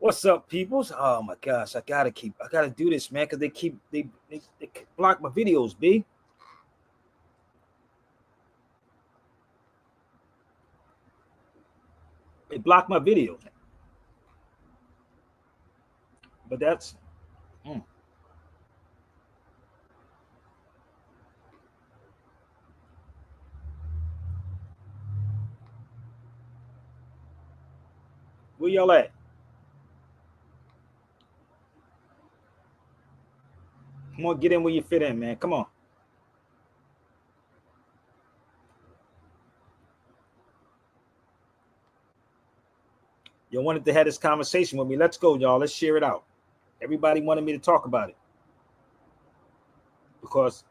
What's up, peoples? Oh my gosh, I gotta do this, man, because they block my videos, B. They block my videos. But that's mm, where y'all at? Come on, get in where you fit in, man. Come on. You wanted to have this conversation with me. Let's go, y'all. Let's share it out. Everybody wanted me to talk about it because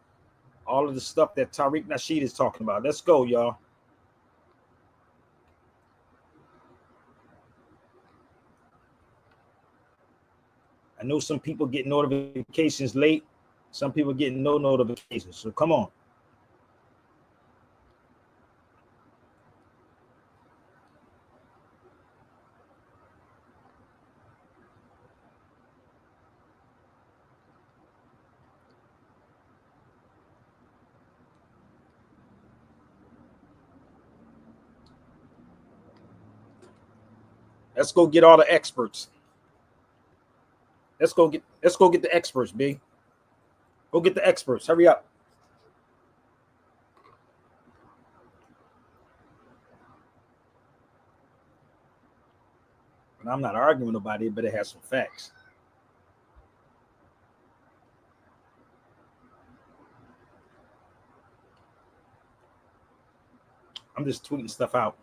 all of the stuff that Tariq Nasheed is talking about. Let's go, y'all. I know some people get notifications late. Some people getting no notifications. So come on. Let's go get all the experts. Let's go get the experts, B. Go get the experts. Hurry up. And I'm not arguing with nobody, but it has some facts. I'm just tweeting stuff out.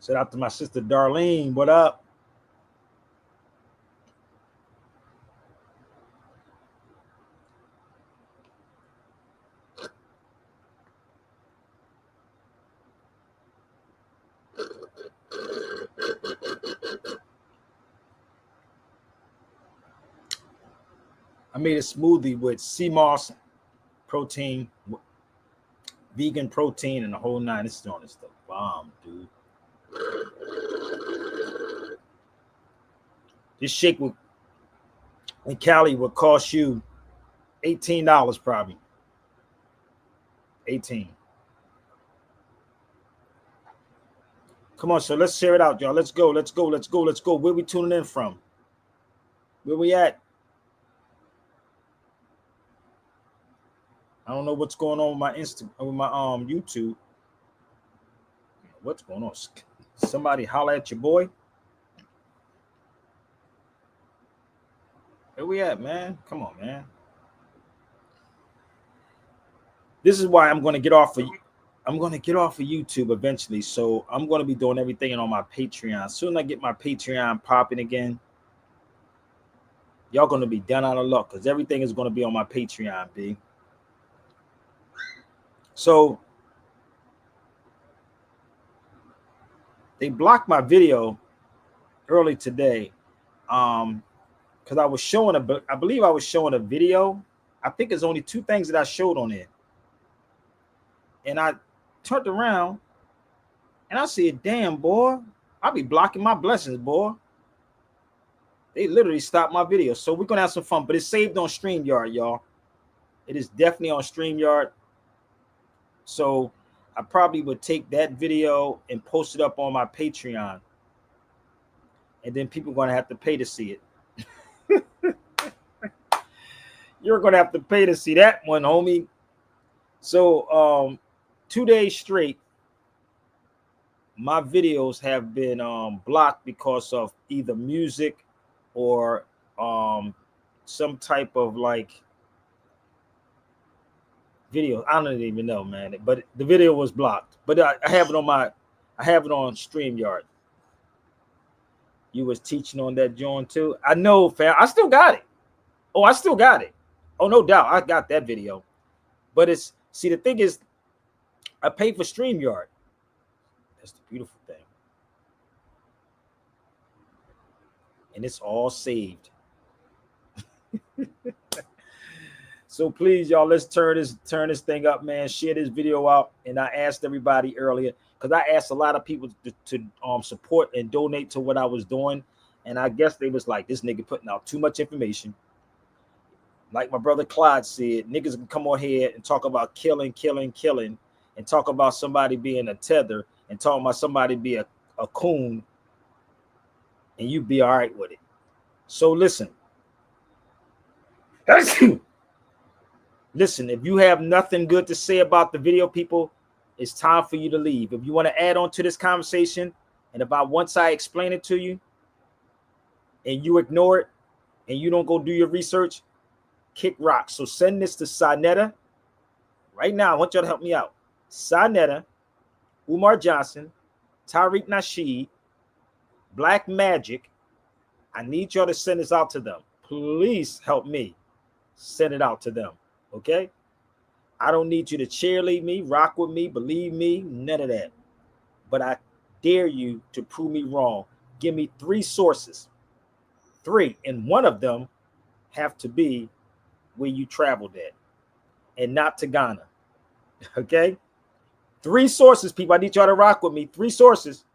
Shout out to my sister Darlene. What up? I made a smoothie with sea moss, protein, vegan protein, and the whole nine. This is on this stuff. Bomb, dude. This shake in Cali would cost you $18 probably. 18. Come on, so let's share it out, y'all. Let's go. Let's go. Let's go. Let's go. Where we tuning in from? Where we at? I don't know what's going on with my with my YouTube. What's going on? Somebody holler at your boy. Where we at, man? Come on, man. This is why I'm going to get off of. I'm going to get off of YouTube eventually. So I'm going to be doing everything on my Patreon. Soon I get my Patreon popping again, y'all going to be down out of luck because everything is going to be on my Patreon, B. So they blocked my video early today because I was showing I believe I was showing a video. I think it's only two things that I showed on it. And I turned around and I said, damn, boy, I be blocking my blessings, boy. They literally stopped my video. So we're going to have some fun, but it's saved on StreamYard, y'all. It is definitely on StreamYard. So I probably would take that video and post it up on my Patreon. And then people are going to have to pay to see it. You're going to have to pay to see that one, homie. So 2 days straight, my videos have been blocked because of either music or some type of like video. I don't even know, man. But the video was blocked. But I have it on StreamYard. You was teaching on that joint too. I know, fam. I still got it. Oh, I still got it. Oh, no doubt. I got that video. But the thing is, I paid for StreamYard. That's the beautiful thing. And it's all saved. So please, y'all, let's turn this thing up, man. Share this video out. And I asked everybody earlier, because I asked a lot of people to support and donate to what I was doing. And I guess they was like, this nigga putting out too much information. Like my brother Clyde said, niggas can come on here and talk about killing, and talk about somebody being a tether, and talk about somebody be a coon, and you be all right with it. So listen. Listen, if you have nothing good to say about the video, people, it's time for you to leave. If you want to add on to this conversation, and once I explain it to you, and you ignore it, and you don't go do your research, kick rocks. So send this to Sanetta right now. I want y'all to help me out. Sanetta, Umar Johnson, Tariq Nasheed, Black Magic. I need y'all to send this out to them. Please help me send it out to them. Okay? I don't need you to cheerlead me, rock with me, believe me, none of that. But I dare you to prove me wrong. Give me 3 sources. 3, and one of them have to be where you traveled at, and not to Ghana. Okay? 3 sources, people. I need y'all to rock with me. 3 sources.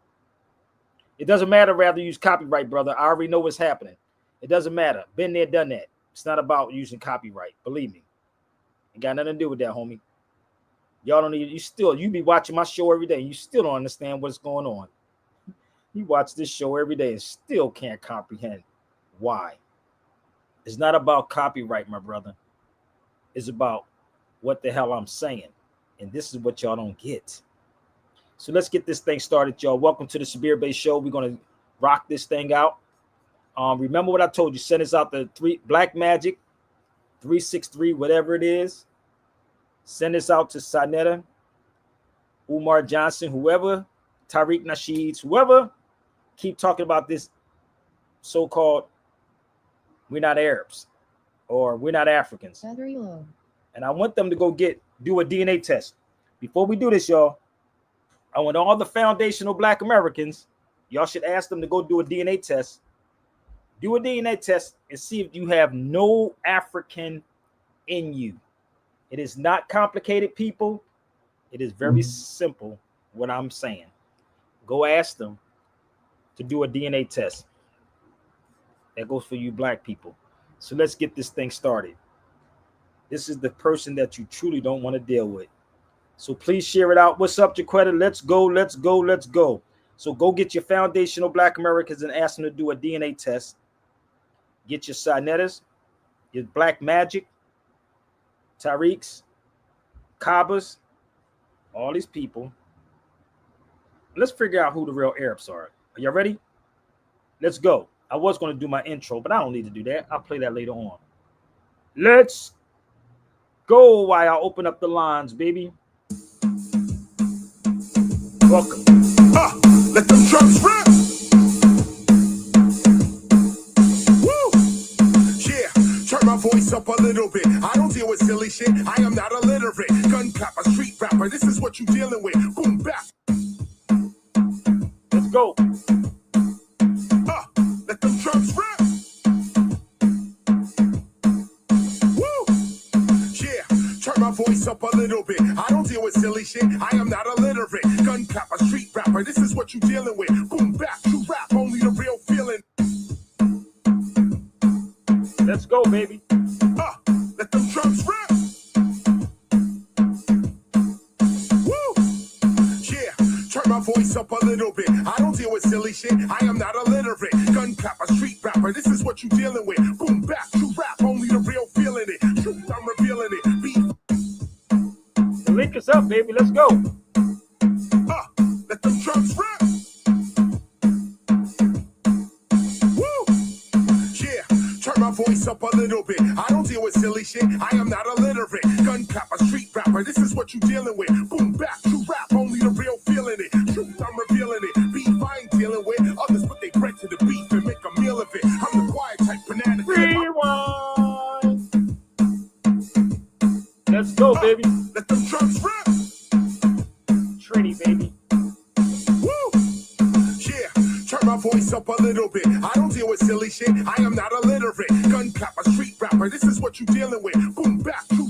It doesn't matter rather use copyright, brother. I already know what's happening. It doesn't matter. Been there, done that. It's not about using copyright. Believe me. Ain't got nothing to do with that, homie. Y'all don't need, you be watching my show every day. You still don't understand what's going on. You watch this show every day and still can't comprehend why. It's not about copyright, my brother. It's about what the hell I'm saying. And this is what y'all don't get. So let's get this thing started, y'all. Welcome to the Sabir Bey Show. We're going to rock this thing out. Remember what I told you. Send us out the 3 Black Magic 363, whatever it is. Send this out to Sanetta, Umar Johnson, whoever, Tariq Nasheed, whoever. Keep talking about this so-called we're not Arabs or we're not Africans. And I want them to go do a DNA test. Before we do this, y'all, I want all the foundational Black Americans, y'all should ask them to go do a DNA test. Do a DNA test and see if you have no African in you. It is not complicated, people. It is very simple what I'm saying. Go ask them to do a DNA test. That goes for you Black people. So let's get this thing started. This is the person that you truly don't want to deal with. So please share it out. What's up, Jaquetta? Let's go, let's go, let's go. So go get your foundational Black Americans and ask them to do a DNA test. Get your Sanettas, your Black Magic, Tariqs, Kabas, all these people. Let's figure out who the real Arabs are. Are y'all ready? Let's go. I was going to do my intro, but I don't need to do that. I'll play that later on. Let's go while I open up the lines, baby. Welcome. Let them drums rip. Woo! Yeah, turn my voice up a little bit. I don't deal with silly shit. I am not illiterate. Gun clapper, street rapper. This is what you dealing with. Boom, bap. Let's go. Let them drums rip. Woo! Yeah, turn my voice up a little bit. I don't deal with silly shit. I am not illiterate. Gun clapper, street rapper. This is what you dealing with. Boom, bap, you rap. Only the real feeling. Let's go, baby. Let them drums rip. Woo! Yeah, turn my voice up a little bit. I don't deal with silly shit. I am not illiterate. Gun clapper, street rapper. This is what you dealing with. Boom, bap, you rap. Only the real feeling it. Truth, I'm revealing it. Beat. The link is up, baby. Let's go. Let them drums rip. Woo! Yeah, turn my voice up a little bit. I don't deal with silly shit. I am not illiterate. Gun clapper, street rapper. This is what you dealing with. Boom, bap, you rap. Only the real feeling it. Truth, I'm revealing it. Beef, I ain't dealing with. Others put their bread to the beef and make a meal of it. I'm the quiet type banana. Rewind. Let's go, baby. Let them drums rip. Trini, baby. Woo! Yeah, turn my voice up a little bit. I don't deal with silly shit. I am not illiterate. Gun clapper, street rapper. This is what you dealing with. Boom, bap, you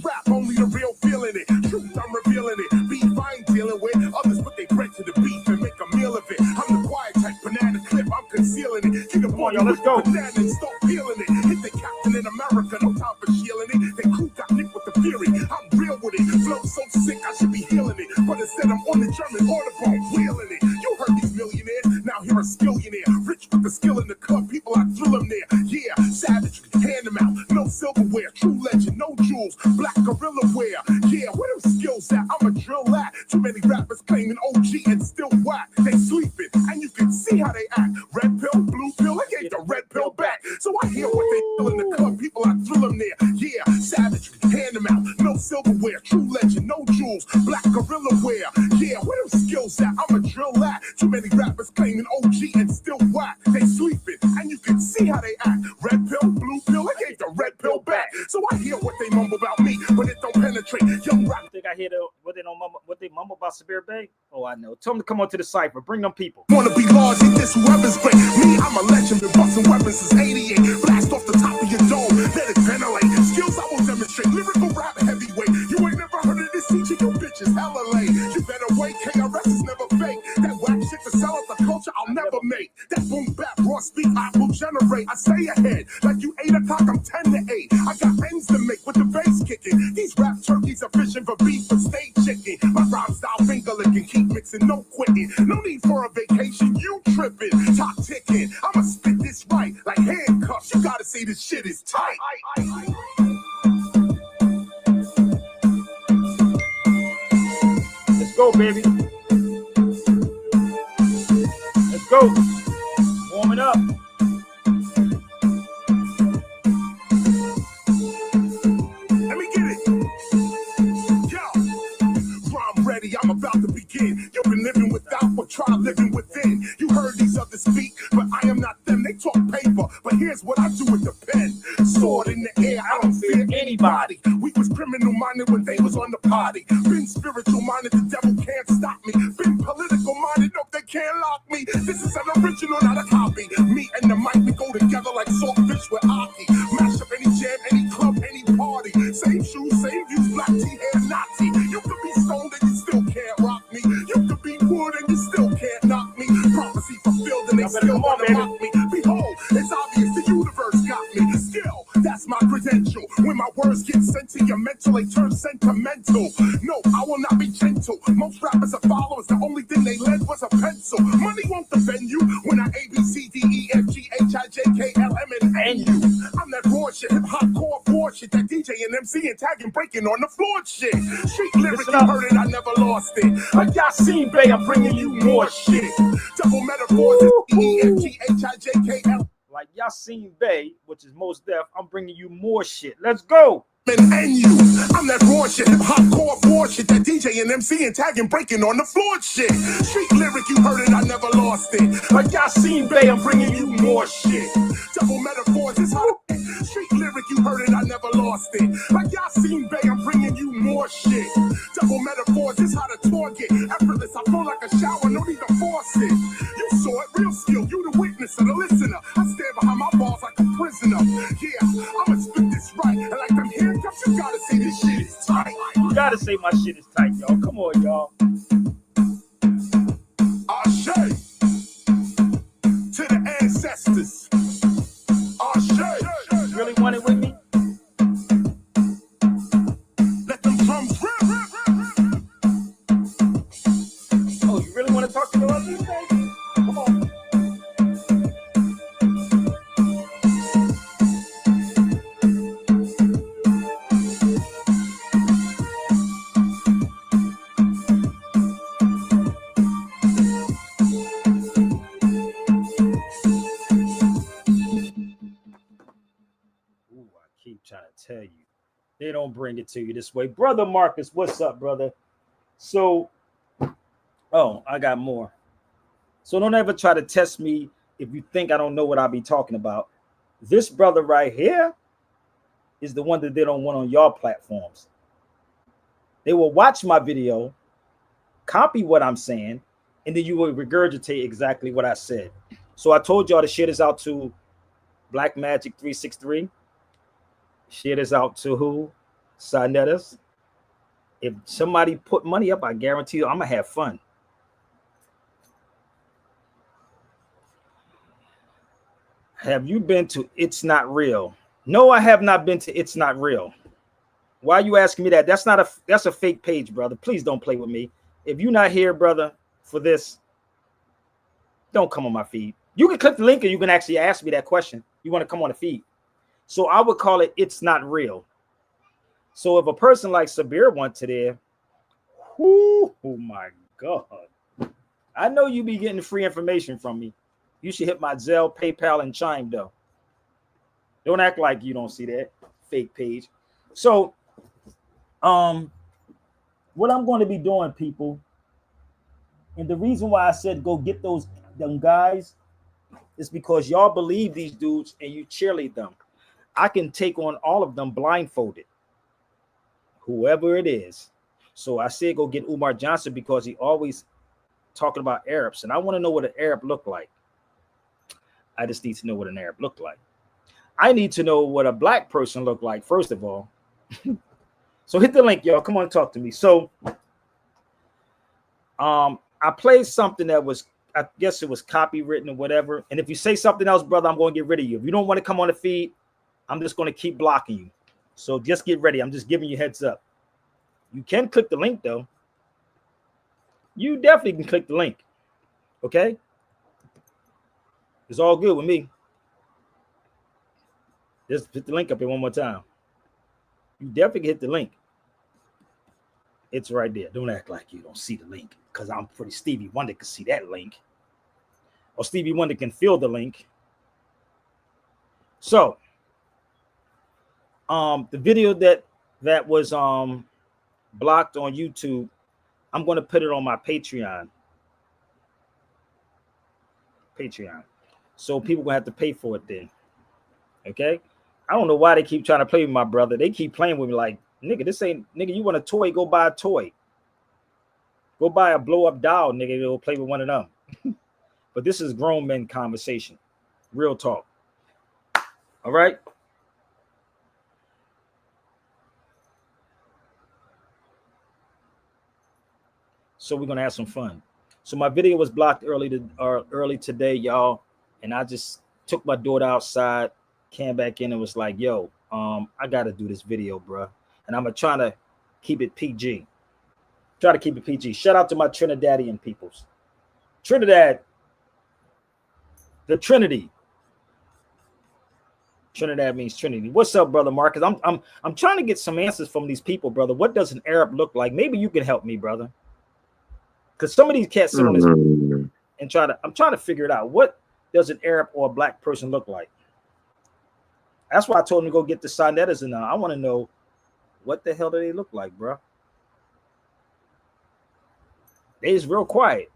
right to the beef and make a meal of it. I'm the quiet type, banana clip, I'm concealing it. Get Come on, y'all, let's go. banana and start peeling it. Hit the Captain in America, no time for shielding it. They crew got Nick with the fury, I'm real with it. Flow so sick, I should be healing it. But instead I'm on the German autobahn, wheeling it. You heard these millionaires, now here a skillionaire. Rich with the skill in the club, people I thrill them there. Yeah, savage, hand them out, no silverware. True legend, no jewels, black gorilla wear. Yeah, where them skills at? I'm a drill at. Too many rappers claiming OG and still whack. They sleeping, and you can see how they act. Red pill, blue pill, I gave the red pill back. So I hear what they feel in the club, people I thrill them there. Yeah, savage, hand them out, no silverware. True legend, no jewels, black gorilla wear. Yeah, where them skills at? I'm a drill at. Too many rappers claiming OG and still whack. They sleeping, and you can see how they act. Red pill, blue pill, I gave the red pill back. So I hear what they mumble about me, but it don't penetrate. Young rap. You think I hear what they mumble about Sabir Bey? Oh, I know. Tell them to come on to the cipher. Bring them people. Wanna be large and this whoever's great. Me, I'm a legend, been busting weapons since 88. Blast off the top of your dome, let it ventilate. Skills I will demonstrate, lyrical rap heavyweight. You ain't never heard of this teacher, you bitches hella late. You better wait, KRS is never fake. That whack shit to sell out the culture I'll never make. That boom bap, raw speak, I will generate. I stay ahead, like you 8 o'clock, I'm 10 to 8. I got ends to make with the bass kicking. These rap turkeys are fishing for beef and state chicken. My rhyme style finger licking, keep mixing, no quitting. No need for a vacation, you tripping. Top ticking, I'ma spit this right like handcuffs. You gotta say this shit is tight. Let's go, baby. Let's go. Warming up. Let me get it. Yo, rhyme ready, I'm about to begin. You've been living without, but try living within. You heard these others speak, but I am not them. They talk paper, but here's what I do with the pen. Sword in the air, I don't fear anybody. We was criminal minded when they was on the party. Been spiritual minded, the devil can't stop me. Been political minded, nope, they can't lock me. This is an original, not a copy. Me and the mic, we go together like saltfish with Aki. Mash up any jam, any club, any party. Same shoes, same views, black tea, hair, Nazi. You could be stoned and you still can't rock me. You could be wood and you still can't knock me. Prophecy fulfilled and they still wanna mock me. Behold, it's obvious the universe got me. Skill, that's my credential. When my words get sent to your mental, they turn sentimental. No, I will not be gentle. Most rappers are followers, the only thing they led was a pencil. Money won't defend you when I A, B, C, D, E, F, G, H, I, J, K, L, M, and N, U. I'm that raw shit, hip-hop core war shit, that DJ and MC and tagging, breaking on the floor shit. Street lyrics, you heard it, I never lost it. Like Yasin Bey, I'm bringing you more shit. Double metaphors, E, F, G, H, I, J, K, L. Like Yasin Bey, which is most deaf, I'm bringing you more shit. Let's go. And you, I'm that raw shit, hip-hop core war shit, that DJ and MC and tagging, breaking on the floor shit. Street lyric, you heard it, I never lost it. Like Yasin Bey, I'm bringing you more shit. Double metaphors is hot. Street lyric, you heard it, I never lost it. Like Yasin Bey, I'm bringing you more shit. Double metaphors is how to target. Effortless, I flow like a shower, no need to force it. You saw it, real skill, you the witness or the listener. I stand behind my balls like a prisoner. Yeah, I'ma spit this right, and like them handcuffs, you gotta say this shit is tight. You gotta say my shit is tight, y'all. Come on, y'all. Ashe to the ancestors. Ashe. You really want it with me? Let them drums rip. Oh, you really want to talk to me about these things? Come on. Keep trying to tell you, they don't bring it to you this way. Brother Marcus, what's up, brother? So, oh, I got more. So don't ever try to test me if you think I don't know what I'll be talking about. This brother right here is the one that they don't want on your platforms. They will watch my video, copy what I'm saying, and then you will regurgitate exactly what I said. So I told y'all to share this out to Black Magic 363. Share this out to who? Sinetas. If somebody put money up, I guarantee you I'm gonna have fun. Have you been to It's Not Real? No, I have not been to It's Not Real. Why are you asking me that? That's a fake page, brother. Please don't play with me. If you're not here, brother, for this, don't come on my feed. You can click the link and you can actually ask me that question. You want to come on the feed. So I would call it It's Not Real. So if a person like Sabir went to there, oh my God. I know you be getting free information from me. You should hit my Zelle, PayPal, and Chime, though. Don't act like you don't see that fake page. So, what I'm going to be doing, people, and the reason why I said go get them guys is because y'all believe these dudes and you cheerlead them. I can take on all of them blindfolded, whoever it is. So I said go get Umar Johnson because he always talking about Arabs, and I want to know what an Arab looked like. I just need to know what an Arab looked like. I need to know what a black person looked like, first of all. So hit the link, y'all. Come on, talk to me. So I played something that was, I guess it was copywritten or whatever. And if you say something else, brother, I'm going to get rid of you. If you don't want to come on the feed, I'm just going to keep blocking you. So just get ready. I'm just giving you heads up. You can click the link, though. You definitely can click the link. Okay? It's all good with me. Just hit the link up here one more time. You definitely can hit the link. It's right there. Don't act like you don't see the link, because I'm pretty Stevie Wonder can see that link. Or Stevie Wonder can feel the link. So, the video that was blocked on YouTube, I'm going to put it on my Patreon. So people gonna have to pay for it then. Okay? I don't know why they keep trying to play with my brother. They keep playing with me like, nigga, this ain't, nigga, you want a toy, go buy a toy. Go buy a blow-up doll, nigga, it'll play with one of them. But this is grown men conversation. Real talk. All right? So we're gonna have some fun. So my video was blocked early today, y'all, and I just took my daughter outside, came back in and was like, yo, I gotta do this video, bro. And I'm gonna try to keep it PG. Try to keep it PG. Shout out to my Trinidadian peoples. Trinidad, the Trinity. Trinidad means Trinity. What's up, brother Marcus? I'm trying to get some answers from these people, brother. What does an Arab look like? Maybe you can help me, brother. Because some of these cats sit on this and I'm trying to figure it out. What does an Arab or a black person look like? That's why I told him to go get the Sonetters, and I want to know what the hell do they look like, bro? They just real quiet.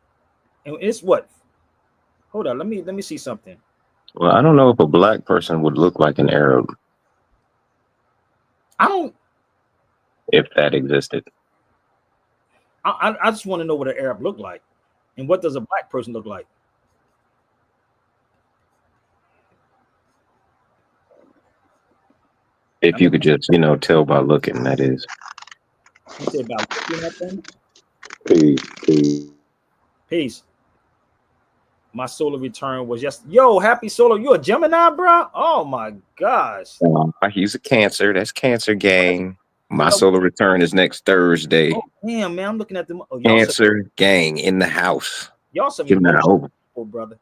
And it's what? Hold on, let me see something. Well, I don't know if a black person would look like an Arab. I don't. If that existed. I just want to know what an Arab look like, and what does a black person look like? If you could just, tell by looking, that is. You say about looking at them? Peace. My solar return was just, yo, happy solar. You a Gemini, bro? Oh my gosh. He's a Cancer. That's Cancer gang. My solar return is next Thursday. Oh, damn, man. I'm looking at them. Oh, Cancer gang in the house. Y'all some emotional people, brother.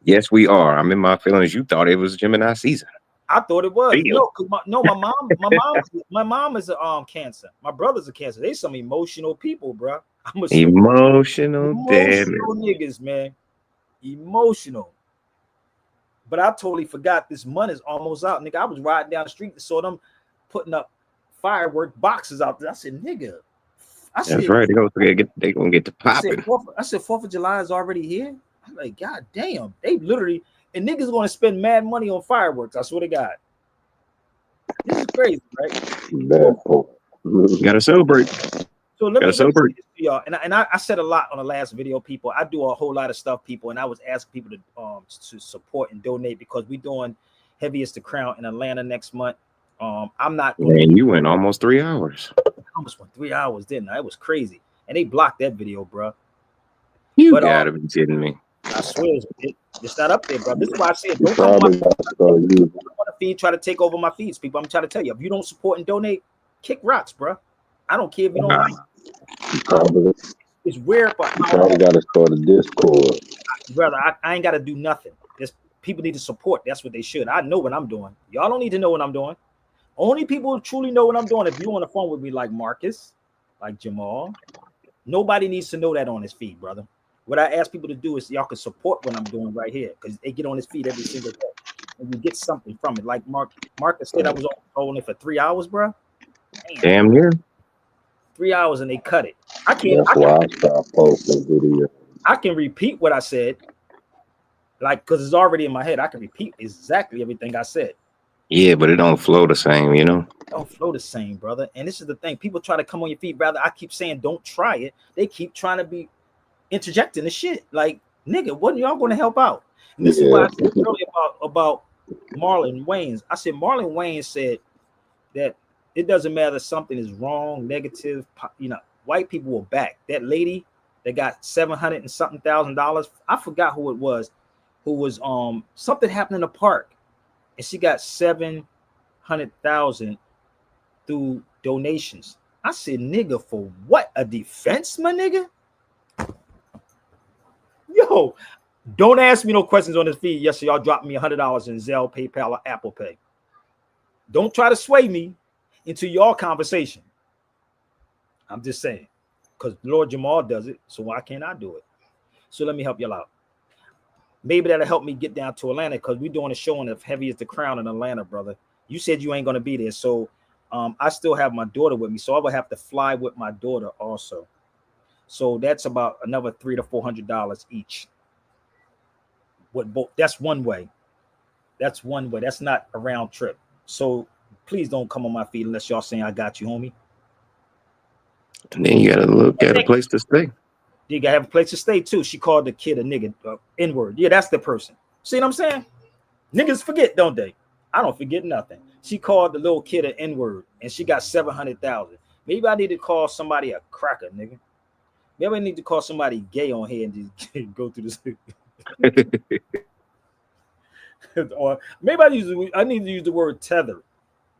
Yes, we are. I'm in my feelings. You thought it was Gemini season. I thought it was. My mom is a Cancer. My brother's a Cancer. They some emotional people, bro. Emotional niggas, man. Emotional. But I totally forgot this month is almost out, nigga. I was riding down the street and saw them putting up firework boxes out there. I said, nigga. That's right. They're gonna get to popping. I said 4th of July is already here. I'm like, God damn. They literally, and niggas gonna spend mad money on fireworks. I swear to God. This is crazy, right? You gotta celebrate. So let me celebrate this to y'all. And I said a lot on the last video, people. I do a whole lot of stuff, people, and I was asking people to support and donate because we're doing Heaviest the Crown in Atlanta next month. I'm not. Man, you went almost 3 hours. I almost went 3 hours, didn't I? It was crazy, and they blocked that video, bro. You gotta be kidding me. I swear it's not up there, bro. This is why I said don't come on Probably got to start using. my feed, try to take over my feeds, people. I'm trying to tell you, if you don't support and donate, kick rocks, bro. I don't care if you don't like it. Probably, It's weird, but probably got to start a Discord. brother, I ain't got to do nothing. Just people need to support. That's what they should. I know what I'm doing. Y'all don't need to know what I'm doing. Only people who truly know what I'm doing. If you on the phone with me, like Marcus, like Jamal, nobody needs to know that on his feed, brother. What I ask people to do is y'all can support what I'm doing right here because they get on his feed every single day and you get something from it. Like Marcus said, I was on it for 3 hours, bro. Damn near. 3 hours and they cut it. I can't. That's why I stopped posting videos. I can repeat what I said, like because it's already in my head. I can repeat exactly everything I said. Yeah, but it don't flow the same, you know. Don't flow the same, brother. And this is the thing. People try to come on your feet, brother. I keep saying don't try it. They keep trying to be interjecting the shit. Like, nigga, what are y'all going to help out? And this is why I said earlier about Marlon Wayans. I said Marlon Wayans said that it doesn't matter if something is wrong, negative, you know, white people will back. That lady that got $700 and something thousand, I forgot who it was, who was something happened in the park. And she got 700,000 through donations. I said, nigga, for what? A defense, my nigga? Yo, don't ask me no questions on this feed. Yes, so y'all dropped me $100 in Zelle, PayPal, or Apple Pay. Don't try to sway me into your conversation. I'm just saying, because Lord Jamal does it, so why can't I do it? So let me help y'all out. Maybe that'll help me get down to Atlanta because we're doing a show on the Heavy as the Crown in Atlanta, brother. You said you ain't going to be there. So I still have my daughter with me. So I will have to fly with my daughter also. So that's about another $300 to $400 each. With both, that's one way. That's one way. That's not a round trip. So please don't come on my feed unless y'all saying I got you, homie. And then you gotta look at a place to stay. You gotta have a place to stay too. She called the kid a nigga, N-word. Yeah, that's the person. See what I'm saying? Niggas forget, don't they? I don't forget nothing. She called the little kid an N-word, and she got 700,000. Maybe I need to call somebody a cracker, nigga. Maybe I need to call somebody gay on here and just go through this. Or maybe I need to use the word tether,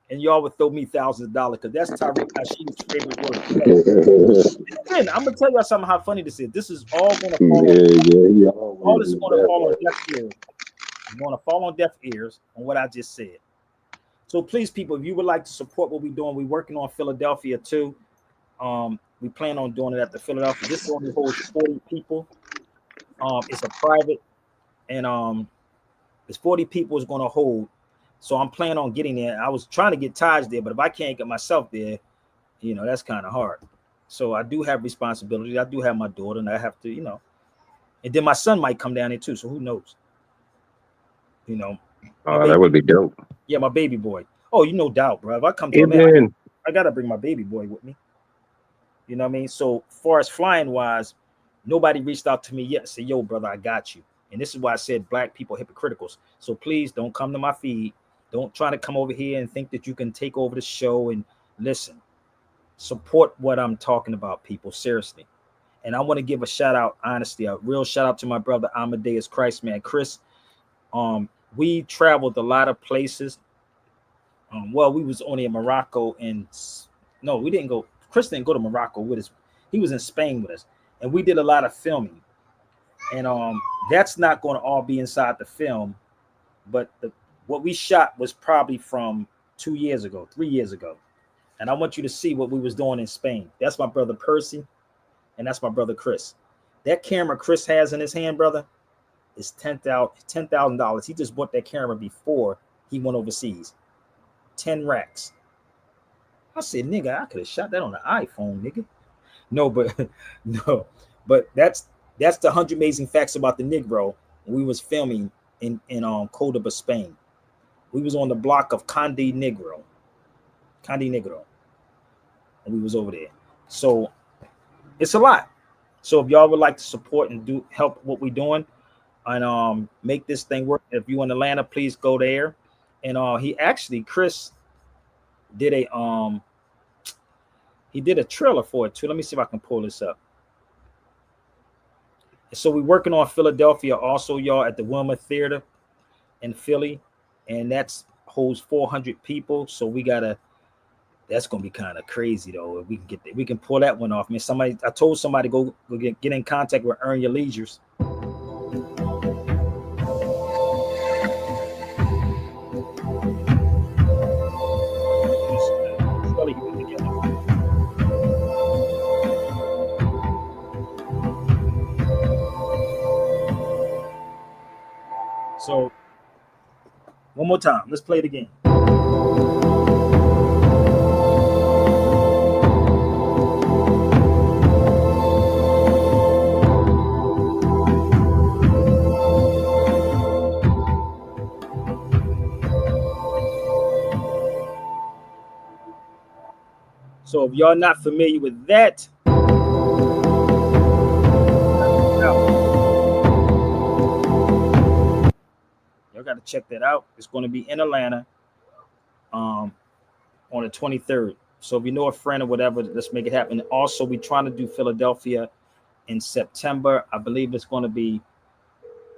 and y'all would throw me thousands of dollars because that's Tariq Nasheed's favorite word. Again, I'm gonna tell y'all something. How funny this is. This is all gonna fall. All this is gonna fall on deaf ears. I'm gonna fall on deaf ears on what I just said. So please, people, if you would like to support what we're doing, we're working on Philadelphia too. We plan on doing it at the Philadelphia. This only holds 40 people. It's a private, and it's 40 people is going to hold. So I'm planning on getting there. I was trying to get Taj there, but if I can't get myself there, you know, that's kind of hard. So I do have responsibilities. I do have my daughter, and I have to, you know, and then my son might come down there too. So who knows? You know. Oh, that would be dope. Yeah, my baby boy. Oh, you no doubt, bro. If I come to Amen. I gotta bring my baby boy with me. You know what I mean? So far as flying wise, nobody reached out to me yet and said, yo, brother, I got you. And this is why I said black people are hypocriticals. So please don't come to my feed. Don't try to come over here and think that you can take over the show and listen. Support what I'm talking about, people. Seriously. And I want to give a shout out, honestly, a real shout out to my brother Amadeus Christ, man. Chris, we traveled a lot of places. Well, we was only in Morocco, and no, we didn't go. Chris didn't go to Morocco with us. He was in Spain with us, and we did a lot of filming. And that's not going to all be inside the film, but what we shot was probably from 2 years ago, 3 years ago. And I want you to see what we was doing in Spain. That's my brother Percy, and that's my brother Chris. That camera Chris has in his hand, brother, is $10,000. He just bought that camera before he went overseas. 10 racks. I said, nigga, I could have shot that on the iPhone, nigga. No, but that's the 100 amazing facts about the Negro. We was filming in Cordoba, Spain. We was on the block of Conde Negro, and we was over there. So it's a lot. So if y'all would like to support and help what we're doing and make this thing work, if you're in Atlanta, please go there. And Chris did a trailer for it too. Let me see if I can pull this up. So we're working on Philadelphia also, y'all, at the Wilma Theater in Philly, and that's holds 400 people. So we gotta. That's gonna be kind of crazy though. If we can get that, we can pull that one off. I mean, I told somebody go get in contact with Earn Your Leisures. So one more time, let's play it again. So if y'all not familiar with that, y'all got to check that out. It's going to be in Atlanta on the 23rd. So if you know a friend or whatever, let's make it happen. Also, we're trying to do Philadelphia in September. I believe it's going to be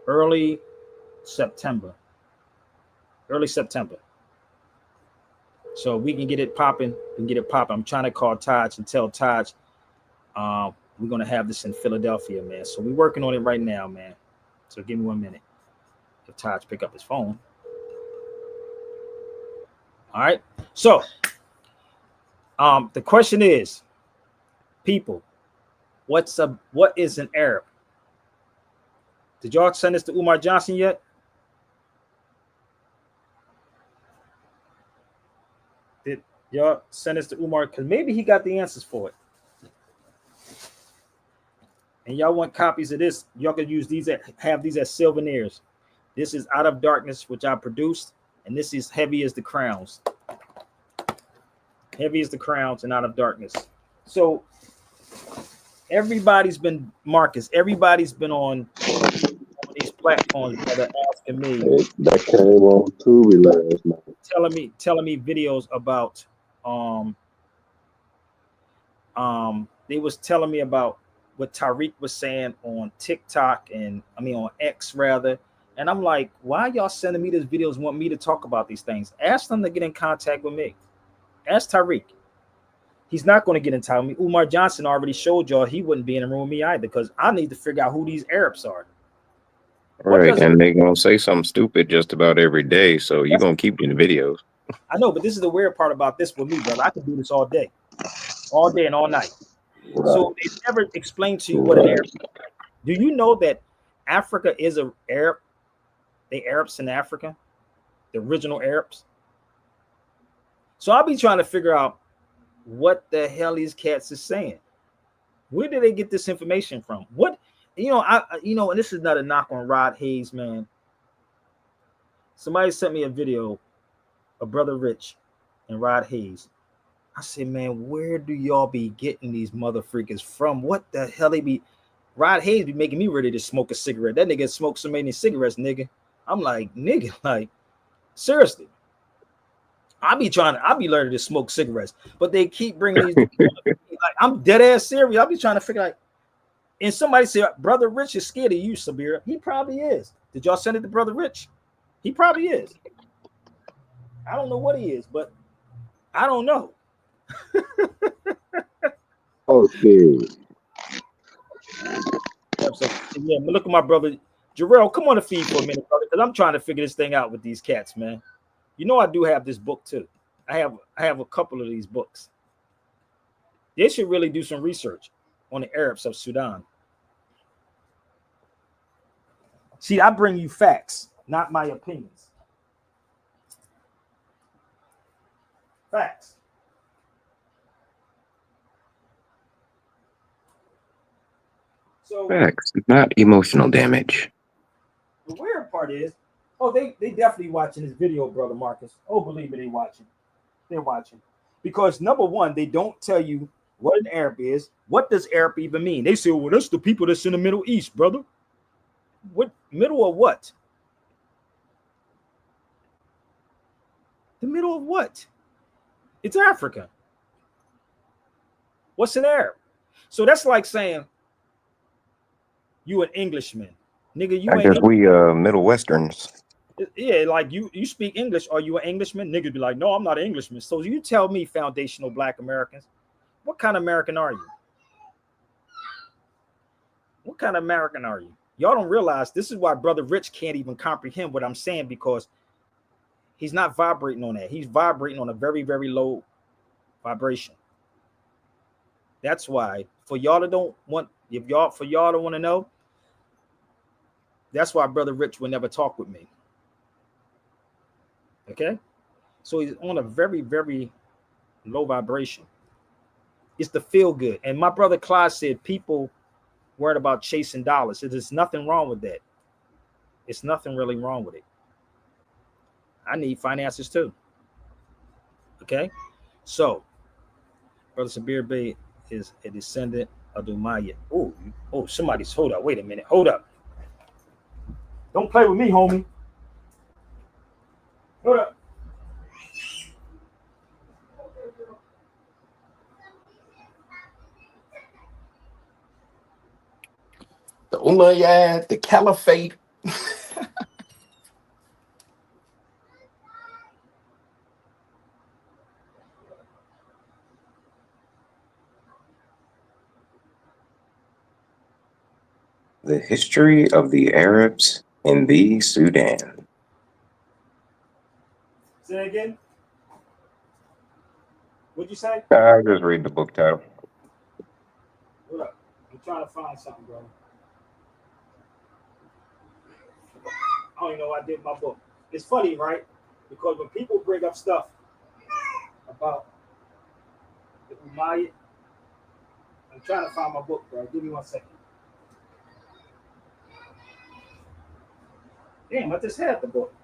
early September. So we can get it popping. I'm trying to call Taj and tell Taj we're going to have this in Philadelphia, man. So we're working on it right now, man. So give me 1 minute. If Taj pick up his phone. All right. So the question is, people, what is an Arab? Did y'all send this to Umar Johnson yet? Did y'all send this to Umar? Because maybe he got the answers for it. And y'all want copies of this, y'all can use these, have these as souvenirs. This is Out of Darkness, which I produced, and this is Heavy as the Crowns. Heavy as the Crowns and Out of Darkness. So everybody's been, Marcus, everybody's been on these platforms that are asking me. That came on Tubi last night. Telling me videos about they was telling me about what Tariq was saying on TikTok and on X rather. And I'm like, why y'all sending me these videos, want me to talk about these things? Ask them to get in contact with me. Ask Tariq. He's not going to get in touch with me. Umar Johnson already showed y'all he wouldn't be in the room with me either, because I need to figure out who these Arabs are. Right, and they're going to say something stupid just about every day, so you're going to keep doing the videos. I know, but this is the weird part about this with me, brother. I can do this all day and all night. Right. So they never explained to you what an Arab is. Do you know that Africa is an Arab? The Arabs in Africa, the original Arabs. So I'll be trying to figure out what the hell these cats is saying. Where did they get this information from? What, and this is not a knock on Rod Hayes, man. Somebody sent me a video of Brother Rich and Rod Hayes. I said, man, where do y'all be getting these mother freakers from? What the hell they be? Rod Hayes be making me ready to smoke a cigarette. That nigga smoked so many cigarettes, nigga. I'm like, nigga, like, seriously. I be learning to smoke cigarettes, but they keep bringing these. Like, I'm dead ass serious. I'll be trying to figure out. And somebody said, Brother Rich is scared of you, Sabira. He probably is. Did y'all send it to Brother Rich? He probably is. I don't know what he is, but I don't know. Okay. So, yeah, look at my brother Jarrell. Come on the feed for a minute, brother, because I'm trying to figure this thing out with these cats, man. You know I do have this book too. I have a couple of these books. They should really do some research on the Arabs of Sudan. See, I bring you facts, not my opinions. Facts. So, facts, not emotional damage. The weird part is, they definitely watching this video, brother Marcus. Oh, believe me, they watching. They're watching. Because number one, they don't tell you what an Arab is. What does Arab even mean? They say, well, that's the people that's in the Middle East, brother. What middle of what? The middle of what? It's Africa. What's an Arab? So that's like saying, You an Englishman, nigga. You I ain't. guess we Middle Westerns. Yeah, like you speak English. Are you an Englishman? Niggas be like, no, I'm not an Englishman. So you tell me, foundational Black Americans, what kind of American are you? What kind of American are you? Y'all don't realize this is why Brother Rich can't even comprehend what I'm saying, because he's not vibrating on that. He's vibrating on a very, very low vibration. That's why for y'all that don't want, for y'all don't want to know, that's why Brother Rich will never talk with me. Okay, so he's on a very, very low vibration. It's the feel good. And my brother Clyde said people worried about chasing dollars. There's nothing wrong with that. It's nothing really wrong with it. I need finances too. Okay, so Brother Sabir Bey is a descendant of Umayyad. Oh, somebody's, hold up. Wait a minute. Hold up. Don't play with me, homie. Hold up. The Umayyad, the Caliphate. The history of the Arabs in the Sudan. Say that again. What'd you say? I just read the book title. Hold up. I'm trying to find something, bro. I don't even know why I did my book. It's funny, right? Because when people bring up stuff about the Umayyad, I'm trying to find my book, bro. Give me 1 second. Damn, I just had the book.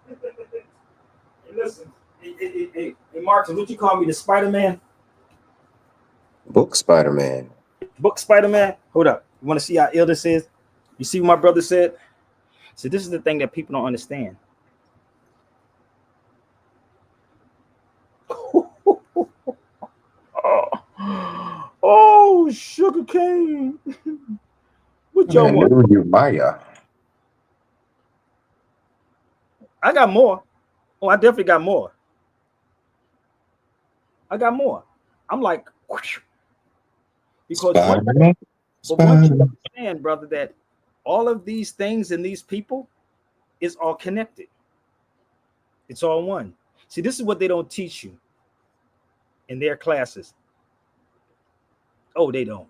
Hey, listen, hey, Martin, would you call me the Spider-Man? Book Spider-Man. Book Spider-Man? Hold up. You want to see how ill this is? You see what my brother said? So this is the thing that people don't understand. Oh, sugar cane. What y'all want? Maya. I got more. Oh, I definitely got more. I got more. I'm like, whoosh. Because once you understand, brother, that all of these things and these people is all connected. It's all one. See, this is what they don't teach you in their classes. Oh, they don't.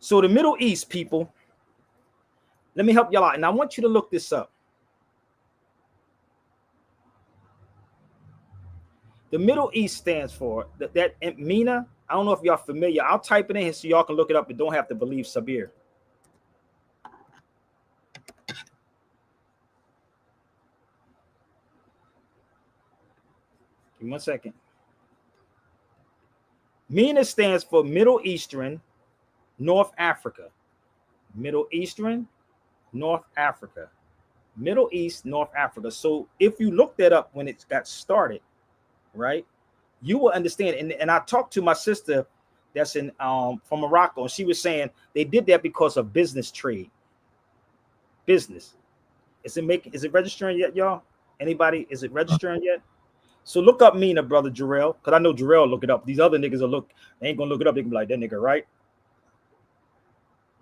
So the Middle East people, let me help y'all out. And I want you to look this up. The Middle East stands for that MENA. I don't know if y'all familiar. I'll type it in here so y'all can look it up and don't have to believe Sabir. Give me 1 second. MENA stands for Middle Eastern, North Africa. Middle Eastern, North Africa. Middle East, North Africa. So if you look that up when it got started, right, you will understand. And I talked to my sister that's in from Morocco, and she was saying they did that because of business trade. Business. Is it registering yet, y'all? Anybody? Is it registering yet? So look up MENA, brother Jarrell, because I know Jarrell look it up. These other niggas they ain't gonna look it up. They can be like, that nigga, right?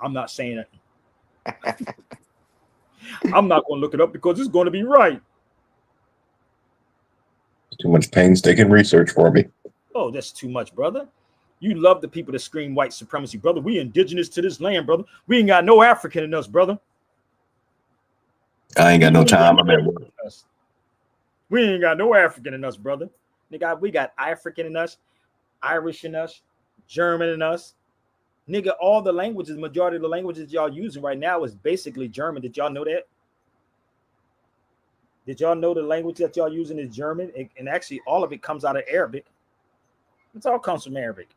I'm not saying it. I'm not gonna look it up because it's gonna be right. Too much painstaking research for me. Oh, that's too much, brother. You love the people that scream white supremacy, brother. We indigenous to this land, brother. We ain't got no African in us, brother. I ain't got no time. I'm at work. We ain't got no African in us, brother. Nigga, we got African in us, Irish in us, German in us. Nigga, all the languages, majority of the languages y'all using right now is basically German. Did y'all know that? Did y'all know the language that y'all using is German? And actually, all of it comes out of Arabic. It all comes from Arabic.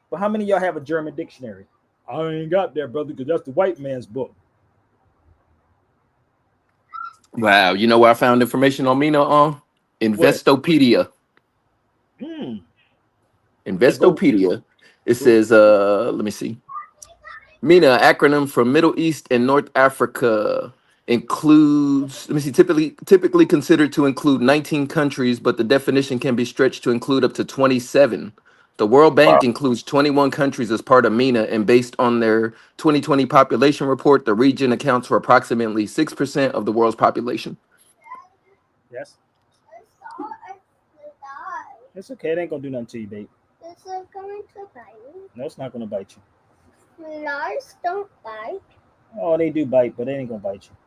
But how many of y'all have a German dictionary? I ain't got that, brother, because that's the white man's book. Wow, you know where I found information on Mina on? Investopedia. Investopedia. It says, let me see. Mina, acronym from Middle East and North Africa, includes, let me see, typically considered to include 19 countries, but the definition can be stretched to include up to 27. The World Bank includes 21 countries as part of MENA, and based on their 2020 population report, the region accounts for approximately 6% of the world's population. Yes. It's okay. It ain't gonna do nothing to you, babe. Is it going to bite me? No, it's not gonna bite you. Lars don't bite. Oh, they do bite, but they ain't gonna bite you.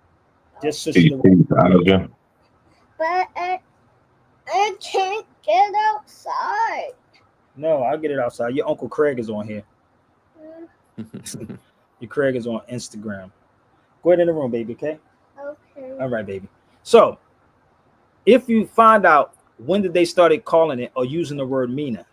Just shush it away. But I can't get outside. No, I'll get it outside. Your Uncle Craig is on here. Your Craig is on Instagram. Go ahead in the room, baby, okay? Okay. All right, baby. So, if you find out when did they started calling it or using the word MENA,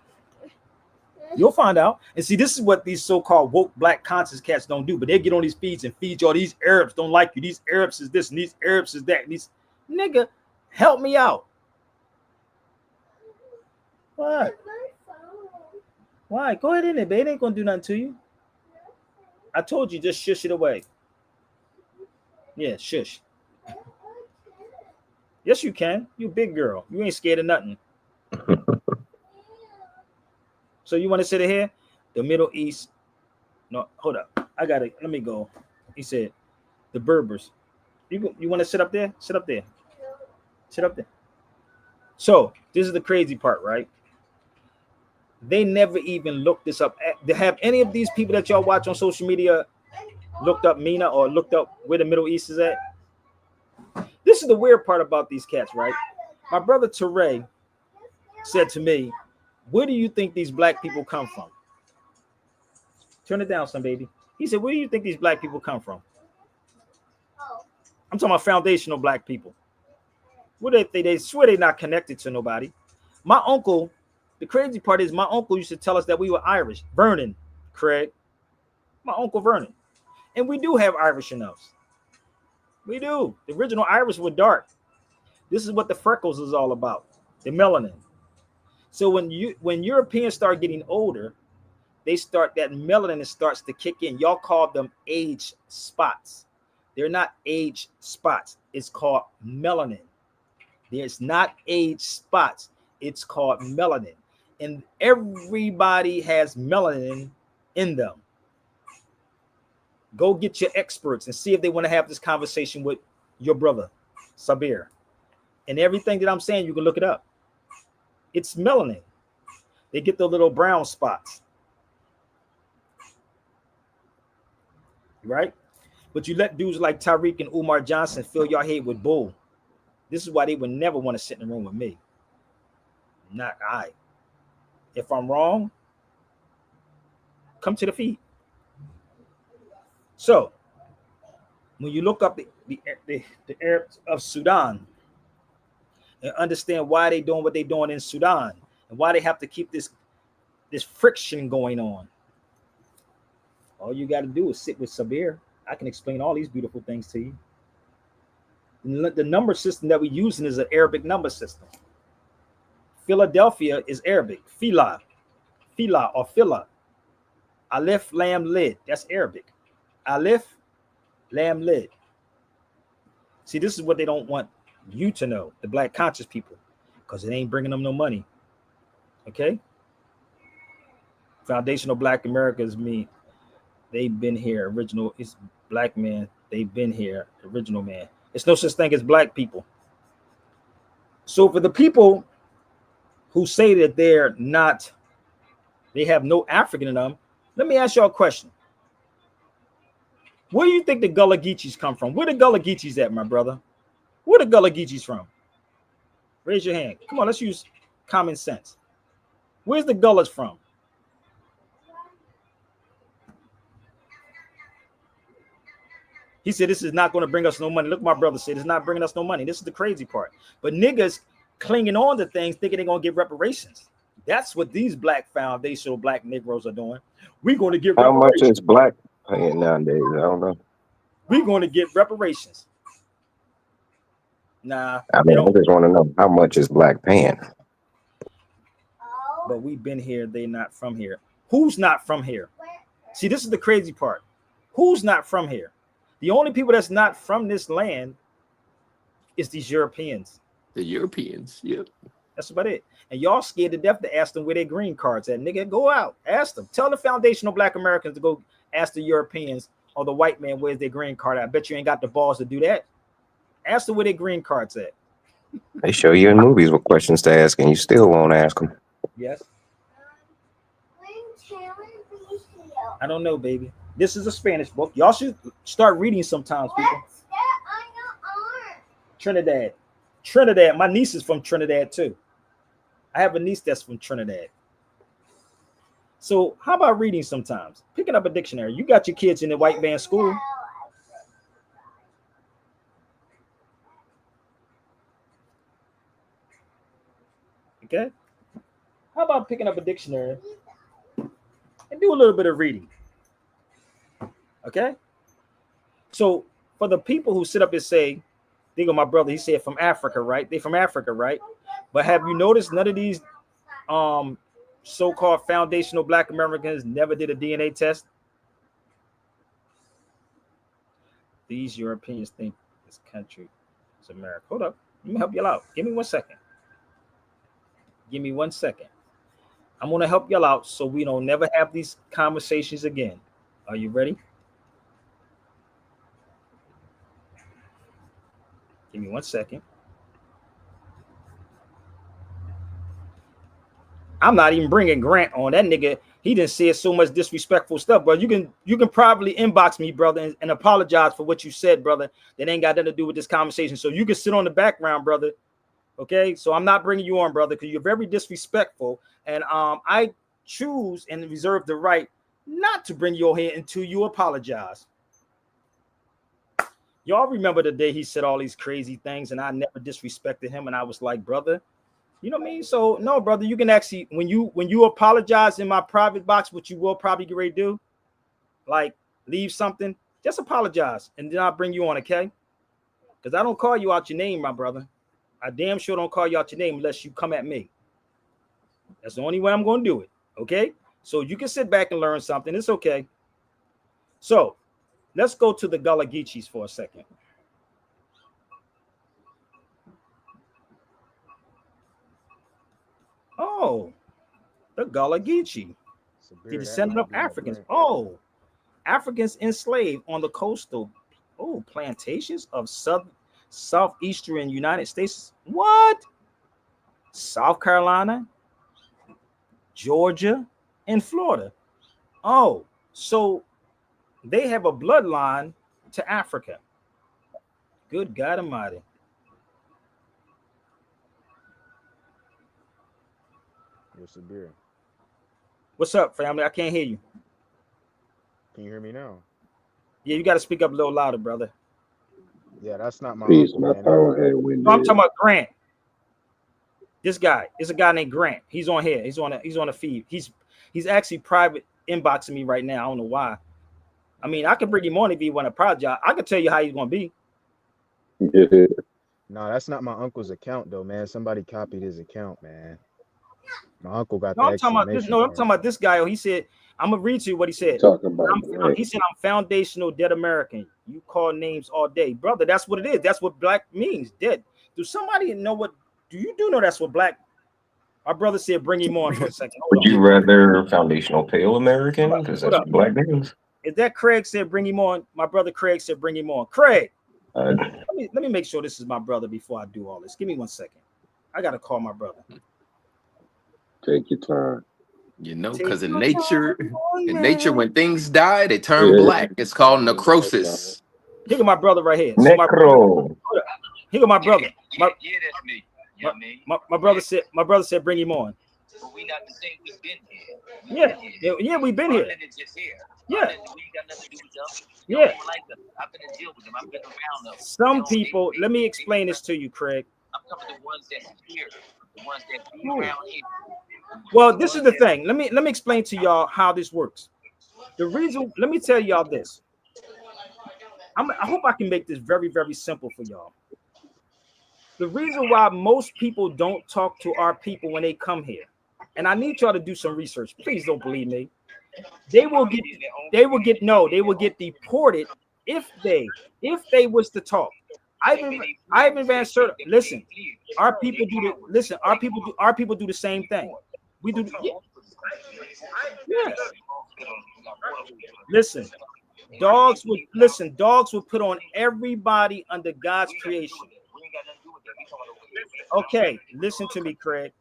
you'll find out. And see, this is what these so-called woke black conscious cats don't do. But they get on these feeds and feed y'all, these Arabs don't like you. These Arabs is this and these Arabs is that. And these nigga, help me out. What? Why? Go ahead in there, babe. It ain't gonna do nothing to you. I told you, just shush it away. Yeah, shush. Yes, you can. You a big girl. You ain't scared of nothing. So you want to sit here? The Middle East. No, hold up. I got it. Let me go. He said, the Berbers. You want to sit up there? Sit up there. Sit up there. So this is the crazy part, right? They never even looked this up. Have any of these people that y'all watch on social media looked up MENA or looked up where the Middle East is at? This is the weird part about these cats, right? My brother Teray said to me, where do you think these black people come from? Turn it down, son, baby. He said, where do you think these black people come from? I'm talking about foundational black people. Where they swear they're not connected to nobody. My uncle, the crazy part is my uncle used to tell us that we were Irish. Vernon, Craig. My uncle Vernon. And we do have Irish in us. We do. The original Irish were dark. This is what the freckles is all about. The melanin. So when Europeans start getting older, they start that melanin starts to kick in. Y'all call them age spots. They're not age spots. It's called melanin. There's not age spots. It's called melanin. And everybody has melanin in them. Go get your experts and see if they want to have this conversation with your brother, Sabir. And everything that I'm saying, you can look it up. It's melanin. They get the little brown spots. Right? But you let dudes like Tariq and Umar Johnson fill your head with bull. This is why they would never want to sit in the room with me. Not I. If I'm wrong, come to the feet. So, when you look up the Arabs of Sudan and understand why they're doing what they're doing in Sudan and why they have to keep this friction going on, all you got to do is sit with Sabir. I can explain all these beautiful things to you. The number system that we're using is an Arabic number system. Philadelphia is Arabic. Fila or Fila. Aleph, Lam, Lid. That's Arabic. Aleph, Lam, Lid. See, this is what they don't want you to know, the black conscious people, because it ain't bringing them no money. Okay? Foundational Black Americans mean they've been here. Original is black man. They've been here. Original man. It's no such thing as black people. So for the people who say that they have no African in them, let me ask y'all a question. Where do you think the Gullah Geechees come from? Where the Gullah Geechees at, my brother? Where the Gullah Geechees from? Raise your hand. Come on, let's use common sense. Where's the Gullahs from? He said, this is not going to bring us no money. Look, my brother said, it's not bringing us no money. This is the crazy part. But niggas clinging on to things thinking they're going to get reparations. That's what these black foundational black Negroes are doing. We're going to get How much reparations. is black paying nowadays? I don't know. We're going to get reparations. Nah, I they mean, I don't. just want to know how much is black paying. But we've been here. They're not from here. Who's not from here? See, this is the crazy part. Who's not from here? The only people that's not from this land is these Europeans. The Europeans, yep. That's about it. And y'all scared to death to ask them where their green cards at. Nigga, go out. Ask them. Tell the foundational black Americans to go ask the Europeans or the white man where's their green card at. I bet you ain't got the balls to do that. Ask them where their green cards at. They show you in movies what questions to ask, and you still won't ask them. Yes. When can we be here? I don't know, baby. This is a Spanish book. Y'all should start reading sometimes, people. What's that on your arm? Trinidad. Trinidad. My niece is from Trinidad too. I have a niece that's from Trinidad. So how about reading sometimes? Picking up a dictionary. You got your kids in the white man school. Okay. How about picking up a dictionary and do a little bit of reading? Okay. So for the people who sit up and say, think of my brother, he said from Africa, right? They from Africa, right? But have you noticed none of these so-called foundational black Americans never did a DNA test? These Europeans think this country is America. Hold up. Let me help you out. Give me 1 second. Give me 1 second. I'm going to help y'all out so we don't never have these conversations again. Are you ready? Give me 1 second. I'm not even bringing Grant on. That nigga, he didn't say so much disrespectful stuff, but you can probably inbox me, brother, and apologize for what you said, brother. That ain't got nothing to do with this conversation. So you can sit on the background, brother. Okay, so I'm not bringing you on, brother, because you're very disrespectful, and I choose and reserve the right not to bring you here until you apologize. Y'all remember the day he said all these crazy things, and I never disrespected him, and I was like, brother, you know what I mean? So no, brother, you can actually when you apologize in my private box, which you will probably get ready to do, like leave something, just apologize, and then I'll bring you on, okay? Because I don't call you out your name, my brother. I damn sure don't call you out your name unless you come at me. That's the only way I'm going to do it. Okay. So you can sit back and learn something. It's okay. So let's go to the Gullah Geechees for a second. Oh, the Gullah Geechee, the descendant of Africans. Oh, Africans enslaved on the coastal plantations of southeastern United States. What? South Carolina, Georgia, and Florida. Oh, so they have a bloodline to Africa. Good God Almighty. What's up, family? I can't hear you. Can you hear me now? Yeah, you got to speak up a little louder, brother. Yeah, that's not my Peace, uncle, my man. phone had went No, I'm dead. talking about Grant. This guy is a guy named Grant. He's on here. He's on a feed. He's actually private inboxing me right now. I don't know why. I mean, I can bring him on if you want to apologize. I can tell you how he's going to be. No, that's not my uncle's account though, man. Somebody copied his account, man. My uncle got No, the I'm talking about this. exclamation No, I'm point. talking about this guy. He said, I'm gonna read to you what he said. Talking about Grant. He said, I'm foundational dead American. You call names all day, brother. That's what it is. That's what black means, dead. Do somebody know what? Do you know that's what black? Our brother said, bring him on for a second. Hold Would on. you rather foundational pale American? Hold Because up, that's what black means. Is that Craig said, bring him on? My brother Craig said, bring him on. Craig, Uh, let me make sure this is my brother before I do all this. Give me 1 second. I gotta call my brother. Take your time. You know, Take because in your nature, time on, in nature, man. when things die, they turn Yeah. black. It's called necrosis. Here go my brother right here. So Necro. here go my brother. Yeah, that's me. Yeah, me. My brother said, bring him on. But we not the same. We've been here. Yeah, we've been here. It's just here. Yeah. We got nothing to do with them. Yeah. Don't like them. I've been in deal with them. I've been around them. Some people, let me explain this to you, Craig. I'm talking the ones that's here, the ones that be Who? around here. Well, this is the thing. Let me explain to y'all how this works. The reason, let me tell y'all this. I hope I can make this very, very simple for y'all. The reason why most people don't talk to our people when they come here, and I need y'all to do some research. Please don't believe me. They will get deported if they was to talk. Ivan Van Serta. Listen, our people do the same thing. We do. Yeah. Listen, dogs would put on everybody under God's creation. Okay, listen to me, Craig.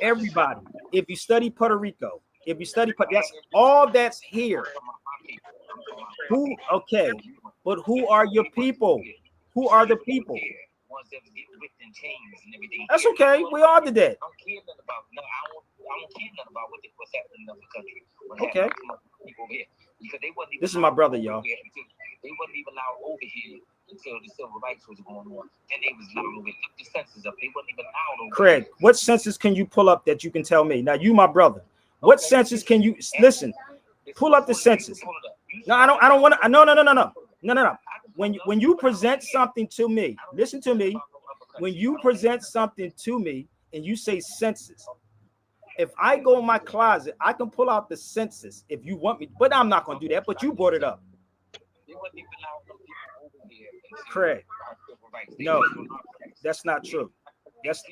Everybody, if you study Puerto Rico, that's all that's here. But who are your people? Who are the people? That's okay. We all did that. Okay. This is my brother, y'all. They wasn't even allowed over here until the civil rights was going on. Then they was allowed over. Look the census up. They wasn't even allowed over. Craig, what census can you pull up that you can tell me? Now, you my brother. What census can you listen? Pull up the census. No, I don't want to. No. When you present something to me, listen to me. When you present something to me and you say census, if I go in my closet, I can pull out the census if you want me, but I'm not going to do that. But you brought it up. Craig, no, that's not true. That's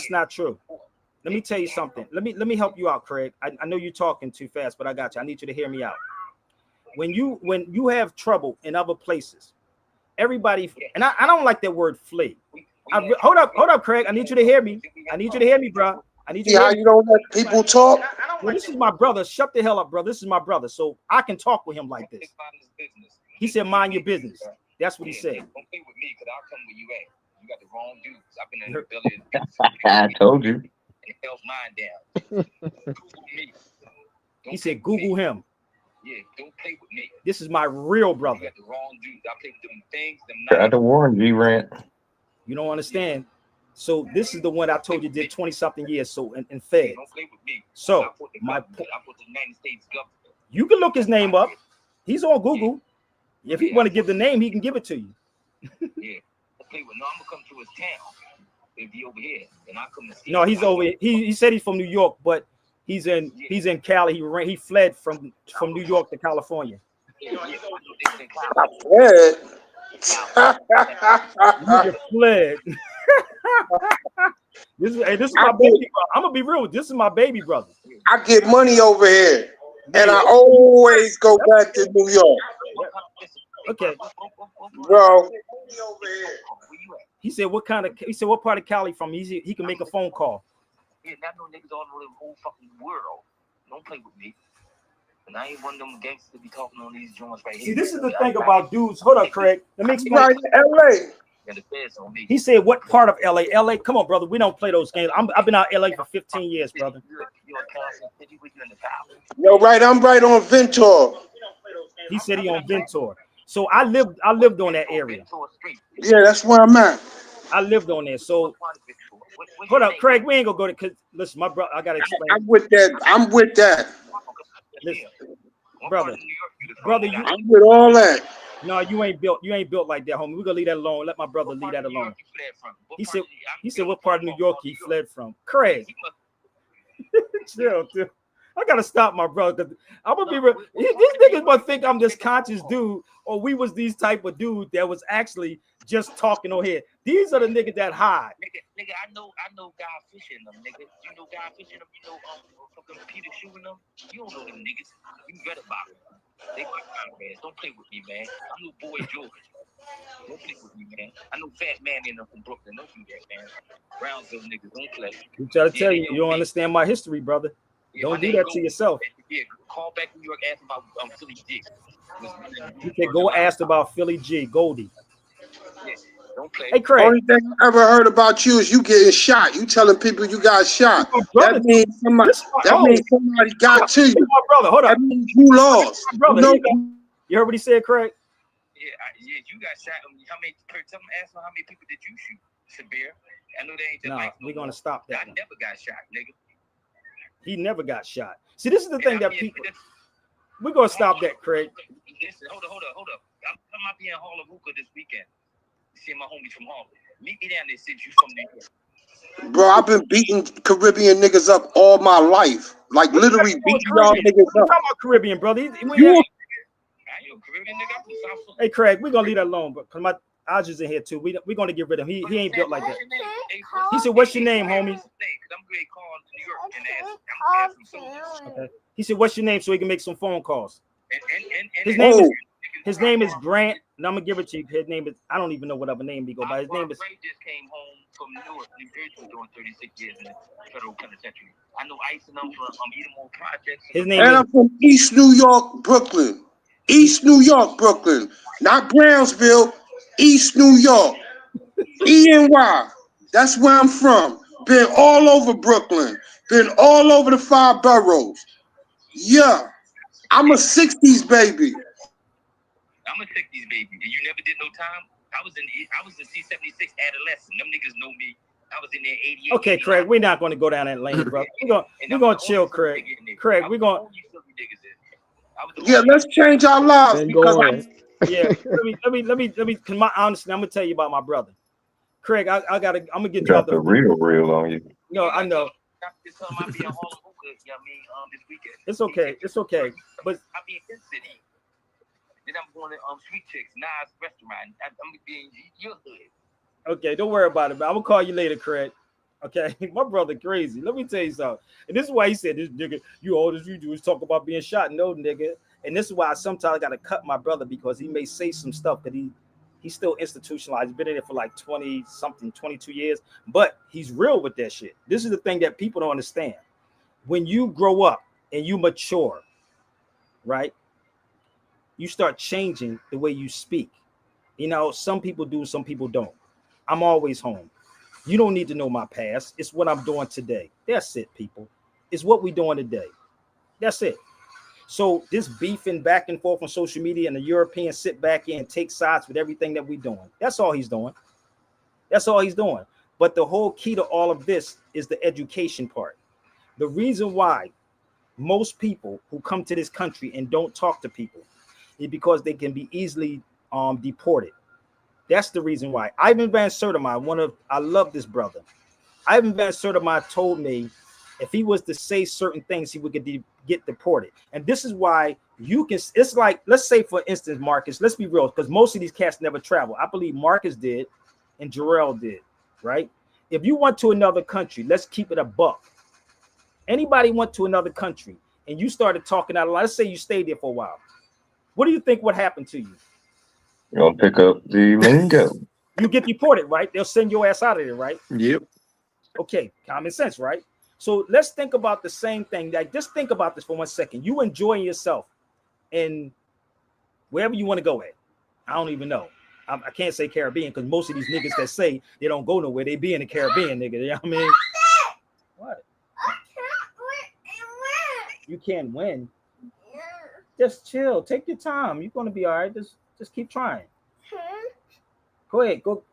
not true. Let me tell you something. Let me help you out, Craig. I know you're talking too fast, but I got you. I need you to hear me out. When you have trouble in other places, everybody, and I don't like that word flee. Hold up, Craig. I need you to hear me. Bro. I need you. Yeah, you don't let people talk. Well, this is my brother. Shut the hell up, brother. This is my brother, so I can talk with him like this. He said, "Mind your business." That's what he said. Don't play with me, because I'll come where you at. You got the wrong dudes. I've been in the building. I told you. It held mine down. Google me. He said, "Google him." Yeah, don't play with me. This is my real brother. You got the wrong dudes. I play with them things. Try to warn G-Rant. You don't understand. So this is the one I told you did 20-something years. So in Fed. Don't play with me. So I put the United States government. You can look his name up. He's on Google. If he want to give the name, he can give it to you. Yeah. Don't play with. No, I'm gonna come to his town. He'll be over here, and I come to see. No, he's over. He said he's from New York, but he's in Cali. He fled from New York to California. I fled. You fled. This is my baby brother. I'm gonna be real. This is my baby brother. I get money over here, and I always go back to New York. Okay, bro. He said, "What part of Cali from?" He can make a phone call. Yeah, not no niggas all over the whole fucking world. Don't play with me. And I ain't one of them gangsters to be talking on these joints right here. See, this is the thing about dudes. Hold up, Craig. Let me explain. Right, LA. He said, "What part of LA? LA? Come on, brother. We don't play those games. I've been out LA for 15 years, brother." Yo, right. I'm right on Ventura. He said he on Ventura. So I lived on that area. Yeah, that's where I'm at. I lived on there. So hold up, Craig. We ain't gonna go to. Cause listen, my brother. I gotta explain. I'm with that. Listen, brother. You. I'm with all that. No, you ain't built like that, homie. We're gonna leave that alone. Let my brother leave that alone. He said, what part of New York he fled from? Craig. Chill, dude. I gotta stop my brother, because I'm gonna be real. These niggas must think I'm this conscious dude, or we was these type of dude that was actually just talking on here. These are the niggas that hide. Nigga, I know God fishing them, nigga. You know God fishing them, you know fucking Peter shooting them. You don't know them niggas. You read about them. They my comrades. Don't play with me, man. I know Boy George. Don't play with me, man. I know Fat Man in them from Brooklyn. Don't do that, man. Brownsville niggas, don't play. I'm trying to tell you, you don't understand my history, brother. Yeah, don't do that to yourself. Yeah, call back New York, ask about Philly G. You can go ask about Philly G, Goldie. Yeah, don't play. Hey, Craig. Only thing I ever heard about you is you getting shot. You telling people you got shot. That means somebody got to you. My brother, hold up. That means you lost. Brother, you heard what he said, Craig? Yeah, you got shot. Ask him how many people did you shoot, Sabir? I know they ain't just Nah, like we're gonna stop that. I never got shot, nigga. He never got shot. See, this is the thing that people. This, We're gonna stop that, Craig. listen, hold up. I'm out here in Harlem Hookah this weekend. See my homies from Harlem. Meet me down there since you from New York. Bro, I've been beating Caribbean niggas up all my life. Like literally beating y'all niggas We're up. talking about Caribbean, brother. You I ain't no Caribbean nigga. I'm from South Florida. Hey, Craig, we're gonna leave that alone, but because my Aja's in here too. We're gonna get rid of him. He ain't built like that. He said, "What's your name, homie?" I'm great calling to New York and ask some soldiers. Okay. He said, "What's your name?" So he can make some phone calls. And His name is Grant, and I'm gonna give it to you. His name is I don't even know what other name he go by. His name is. Ray just came home from Newark, New Jersey, doing 36 years in the federal penitentiary. I know Ice and them from Edamore Projects. His name And is. I'm from East New York, Brooklyn. East New York, Brooklyn. Not Brownsville, East New York. ENY. That's where I'm from. Been all over Brooklyn. Been all over the 5 boroughs. Yeah. I'm a 60s baby. I'm a 60s baby. You never did no time. I was in C76 adolescent. Them niggas know me. I was in there 88. Okay, Craig, we're not going to go down that lane, bro. We're gonna chill, Craig. Craig, we're going. Yeah, let's change our lives Then because go I, on. Yeah, let me. Cause honestly, I'm gonna tell you about my brother, Craig. I'm gonna get you out Drop the real on you. No, I know. It's okay. It's okay. But I'll be in this city. Then I'm going to Sweet Chicks, Nas restaurant. I'm gonna be in your hood. okay, don't worry about it, man. I'm gonna call you later, Craig. Okay, my brother crazy. Let me tell you something. And this is why he said, "This nigga, you all this you do is talk about being shot." No, nigga. And this is why I sometimes got to cut my brother because he may say some stuff that he's still institutionalized. He's been in it for like 22 years, but he's real with that shit. This is the thing that people don't understand. When you grow up and you mature, right? You start changing the way you speak. You know, some people do, some people don't. I'm always home. You don't need to know my past. It's what I'm doing today. That's it, people. It's what we're doing today. That's it. So this beefing back and forth on social media and the Europeans sit back in and take sides with everything that we're doing. That's all he's doing. That's all he's doing. But the whole key to all of this is the education part. The reason why most people who come to this country and don't talk to people is because they can be easily deported. That's the reason why. Ivan Van Sertima, I love this brother. Ivan Van Sertima told me if he was to say certain things, he would get deported. And this is why you can, it's like, let's say for instance, Marcus, let's be real, because most of these cats never travel. I believe Marcus did and Jarrell did, right? If you went to another country, let's keep it a buck. Anybody went to another country and you started talking out of line, let's say you stayed there for a while. What do you think would happen to you? You're gonna pick up the lingo. You get deported, right? They'll send your ass out of there, right? Yep. Okay, common sense, right? So let's think about the same thing. Like, just think about this for 1 second. You enjoying yourself in wherever you want to go at. I don't even know. I can't say Caribbean because most of these niggas that say they don't go nowhere, they be in the Caribbean, nigga. You know what I mean? What? You can't win. Just chill. Take your time. You're gonna be all right. Just keep trying. Go ahead. Go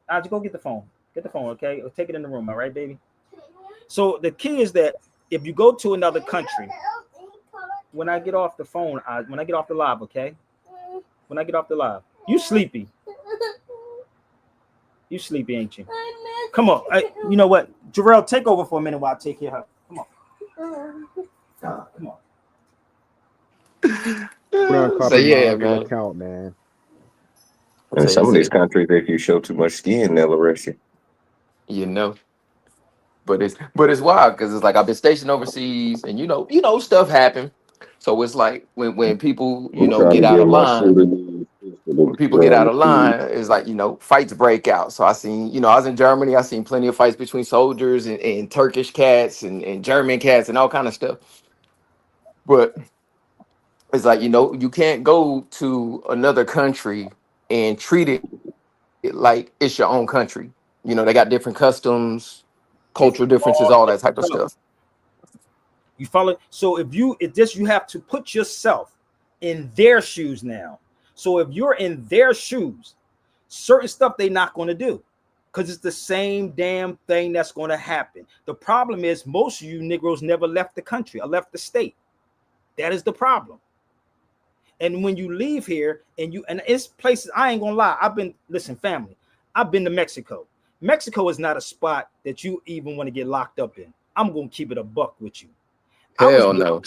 get the phone. Get the phone, okay? Or take it in the room, all right, baby? So the key is that if you go to another country, when I get off the phone, when I get off the live, okay? When I get off the live, you sleepy. You sleepy, ain't you? Come on. You know what? Jarrell, take over for a minute while I take care of her. Come on. Come on. So yeah, man. Account, man. In some of these countries, if you show too much skin, they'll arrest you. You know. But it's wild because it's like I've been stationed overseas and you know stuff happen. So it's like when people get out of line, when people get out of line, it's like fights break out. So I was in Germany, I seen plenty of fights between soldiers and Turkish cats and German cats and all kind of stuff. But it's like you can't go to another country and treat it like it's your own country. They got different customs, cultural differences, all that type of stuff. You follow? So you have to put yourself in their shoes now. So if you're in their shoes, certain stuff they're not going to do because it's the same damn thing that's going to happen. The problem is most of you Negroes never left the country or left the state. That is the problem. And when you leave here and it's places, I ain't gonna lie. Listen, family, I've been to Mexico. Mexico is not a spot that you even want to get locked up in. I'm gonna keep it a buck with you. Hell no.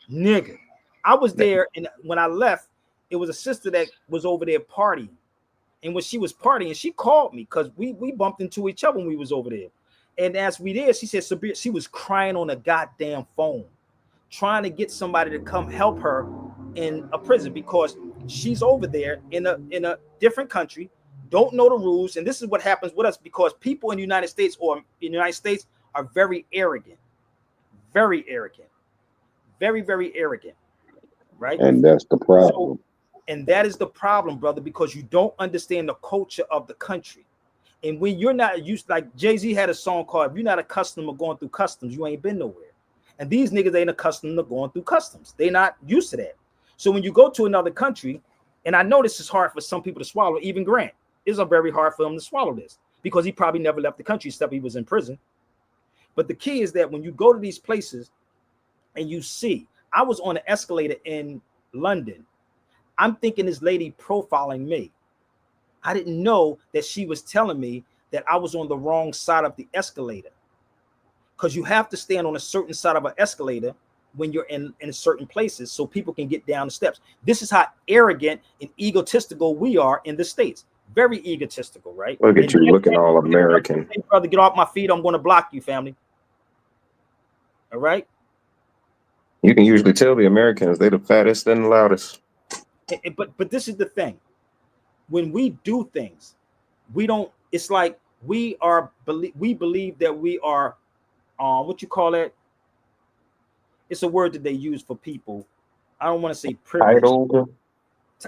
Nigga. I was there, and when I left, it was a sister that was over there partying. And when she was partying, she called me because we bumped into each other when we was over there. And as we did, she said she was crying on a goddamn phone, trying to get somebody to come help her in a prison because she's over there in a different country, don't know the rules. And this is what happens with us because people in the United States are very arrogant, very arrogant, very, very arrogant, right? And that's the problem. And that is the problem, brother, because you don't understand the culture of the country. And when you're not used, like Jay-Z had a song called, if you're not accustomed to going through customs, you ain't been nowhere. And these niggas ain't accustomed to going through customs. They're not used to that. So when you go to another country, and I know this is hard for some people to swallow, even Grant, it's very hard for him to swallow this because he probably never left the country except he was in prison. But the key is that when you go to these places and you see, I was on an escalator in London. I'm thinking this lady profiling me. I didn't know that she was telling me that I was on the wrong side of the escalator. Because you have to stand on a certain side of an escalator when you're in certain places so people can get down the steps. This is how arrogant and egotistical we are in the States. Very egotistical, right? Look at you looking all American. Hey, brother, get off my feet. I'm going to block you, family. All right? You can usually tell the Americans they're the fattest and the loudest. But this is the thing. When we do things, we don't, it's like we believe that we are what you call it? It's a word that they use for people. I don't want to say privileged.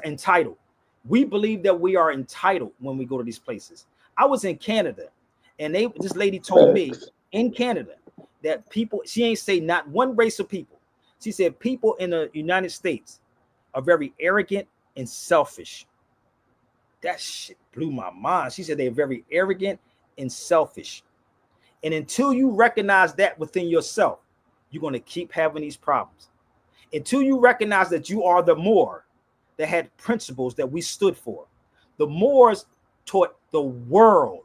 Entitled. We believe that we are entitled when we go to these places. I was in Canada, and this lady told me in Canada that people, she ain't say not one race of people. She said people in the United States are very arrogant and selfish. That shit blew my mind. She said they're very arrogant and selfish. And until you recognize that within yourself, you're going to keep having these problems. Until you recognize that you are the Moor that had principles that we stood for. The Moors taught the world.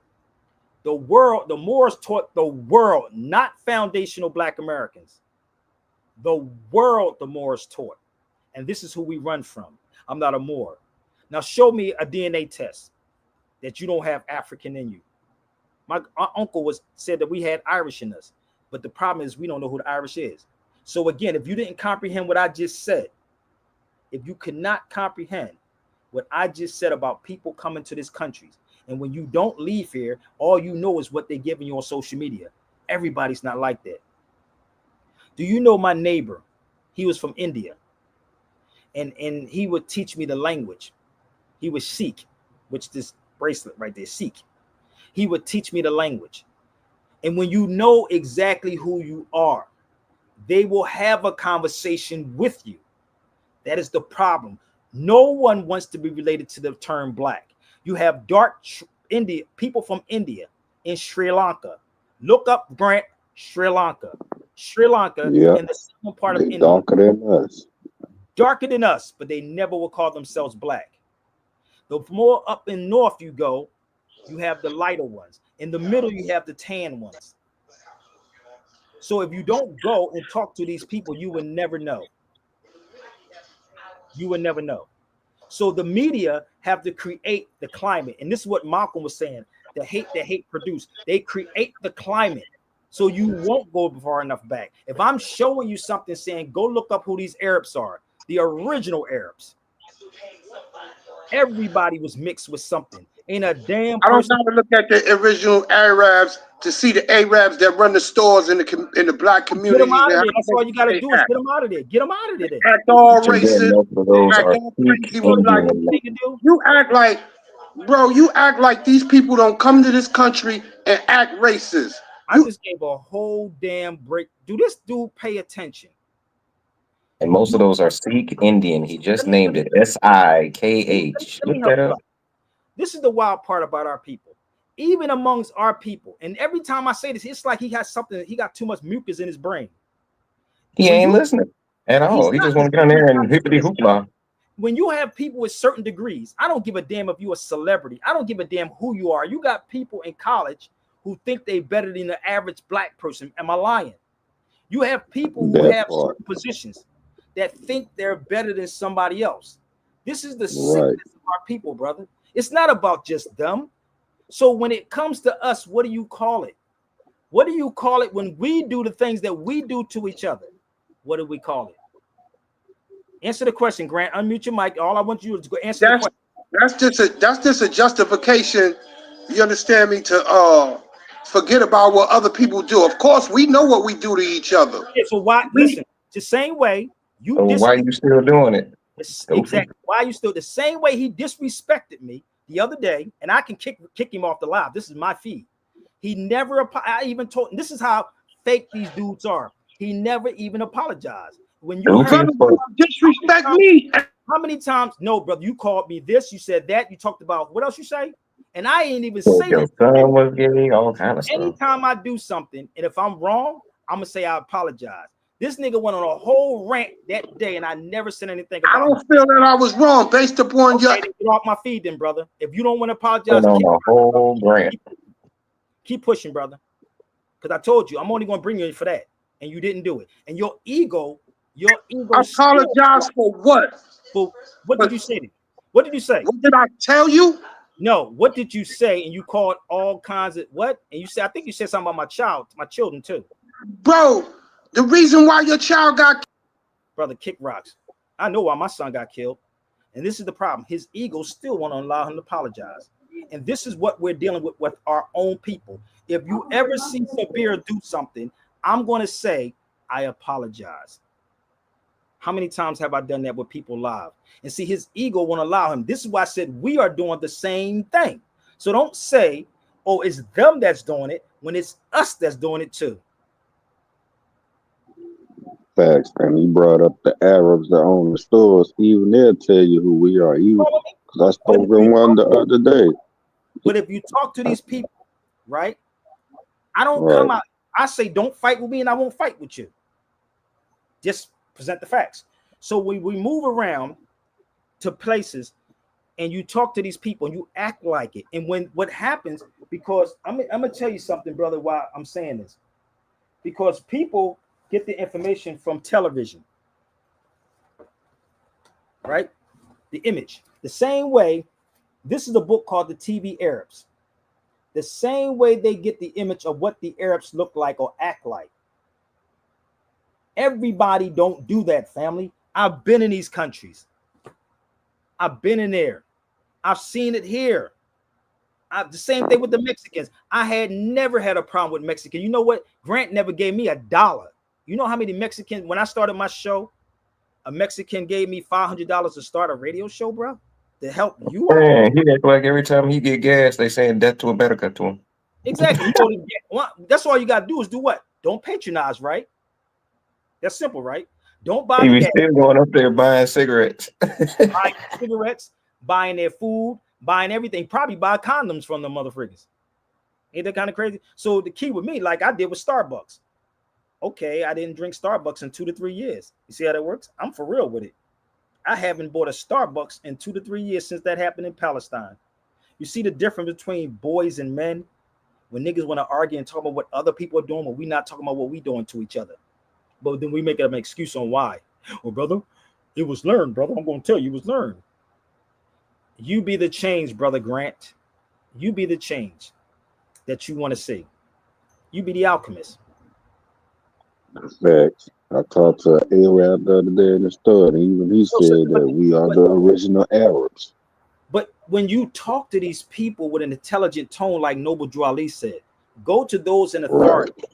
The Moors taught the world, not foundational Black Americans. The world the Moors taught. And this is who we run from. I'm not a Moor. Now show me a DNA test that you don't have African in you. My uncle said that we had Irish in us, but the problem is we don't know who the Irish is. So again, if you didn't comprehend what I just said, if you could not comprehend what I just said about people coming to this country, and when you don't leave here, all you know is what they're giving you on social media. Everybody's not like that. Do you know my neighbor? He was from India, and he would teach me the language. He was Sikh, which this bracelet right there, Sikh. He would teach me the language. And when you know exactly who you are, they will have a conversation with you. That is the problem. No one wants to be related to the term Black. You have dark India, people from India in Sri Lanka. Look up Grant, Sri Lanka. Sri Lanka Yeah, in the southern part of India. darker than us. Darker than us, but they never will call themselves Black. The more up in north you go, you have the lighter ones. In the middle, you have the tan ones. So if you don't go and talk to these people, you will never know. You will never know. So the media have to create the climate. And this is what Malcolm was saying. The hate produce. They create the climate so you won't go far enough back. If I'm showing you something saying, go look up who these Arabs are, the original Arabs. Everybody was mixed with something. Ain't a damn person. I don't gotta look at the original Arabs to see the Arabs that run the stores in the Black community. Get them out of there. That's all you gotta do is get them out of there. Get them out of there. Act all racist. Act all crazy. You act like, bro, you act like these people don't come to this country and act racist. I just gave a whole damn break. Do this dude pay attention? And most of those are Sikh Indian. He just named it SIKH. Look that up. This is the wild part about our people. Even amongst our people, and every time I say this, it's like he has something. He got too much mucus in his brain. He ain't listening at all. He just want to get on there and hippity hoopla. When you have people with certain degrees, I don't give a damn if you're a celebrity. I don't give a damn who you are. You got people in college who think they're better than the average black person. Am I lying? You have people who have certain positions that think they're better than somebody else. This is the sickness of our people, brother. It's not about just them. So when it comes to us, what do you call it? What do you call it when we do the things that we do to each other? What do we call it? Answer the question, Grant. Unmute your mic. All I want you to go answer the question. That's just a justification. You understand me? To forget about what other people do. Of course, we know what we do to each other. Yeah, so why? Listen, the same way you. So why you still doing it? Exactly. Why you still the same way he disrespected me the other day, and I can kick him off the live. This is my feed. He never. I even told. This is how fake these dudes are. He never even apologized. When you disrespect me, how many times? No, brother, you called me this. You said that. You talked about what else you say, and I ain't even say your son was gay, all kind of stuff. Anytime I do something, and if I'm wrong, I'm gonna say I apologize. This nigga went on a whole rant that day, and I never said anything about it. I don't feel that I was wrong based upon your. Get off my feed, then, brother. If you don't want to apologize, keep pushing, brother. Because I told you, I'm only gonna bring you in for that, and you didn't do it. And your ego. Apologize for what? For what did you say? What did you say? What did I tell you? No, what did you say? And you called all kinds of what? And you said, I think you said something about my children too. Bro, the reason why your child got brother kick rocks. I know why my son got killed. And this is the problem. His ego still won't allow him to apologize. And this is what we're dealing with our own people. If you ever see Sabir do something, I'm going to say, I apologize. How many times have I done that with people live? And see, his ego won't allow him. This is why I said we are doing the same thing. So don't say, oh, it's them that's doing it when it's us that's doing it too. Facts, and he brought up the Arabs that own the stores. Even they'll tell you who we are. Because I spoke to one the other day. But if you talk to these people, right? I don't come out. I say, don't fight with me, and I won't fight with you. Just present the facts. So we move around to places and you talk to these people and you act like it. And when what happens, because I'm gonna tell you something, brother, why I'm saying this. Because people get the information from television, right? The image. The same way, this is a book called The TV Arabs. The same way they get the image of what the Arabs look like or act like. Everybody don't do that, family. I've been in these countries. I've been in there. I've seen it here. The same thing with the Mexicans. I had never had a problem with Mexican. You know what? Grant never gave me $1. You know how many Mexicans, when I started my show, a Mexican gave me $500 to start a radio show, bro, to help you. Man, he act like every time he get gas, they saying death to America to him. Exactly. That's all you got to do is do what? Don't patronize, right? That's simple, right? Don't buy. He was still going up there buying cigarettes. Buying cigarettes, buying their food, buying everything. Probably buy condoms from the motherfuckers. Ain't that kind of crazy? So the key with me, like I did with Starbucks. Okay, I didn't drink Starbucks in 2 to 3 years. You see how that works? I'm for real with it. I haven't bought a Starbucks in 2 to 3 years since that happened in Palestine. You see the difference between boys and men? When niggas want to argue and talk about what other people are doing, but we not talking about what we doing to each other. But then we make an excuse on why. Well, brother, it was learned, brother. I'm going to tell you, it was learned. You be the change, brother Grant. You be the change that you want to see. You be the alchemist. Facts. I talked to an Arab the other day in the store, and even he said that we are the original Arabs. But when you talk to these people with an intelligent tone, like Noble Drew Ali said, go to those in authority. Right.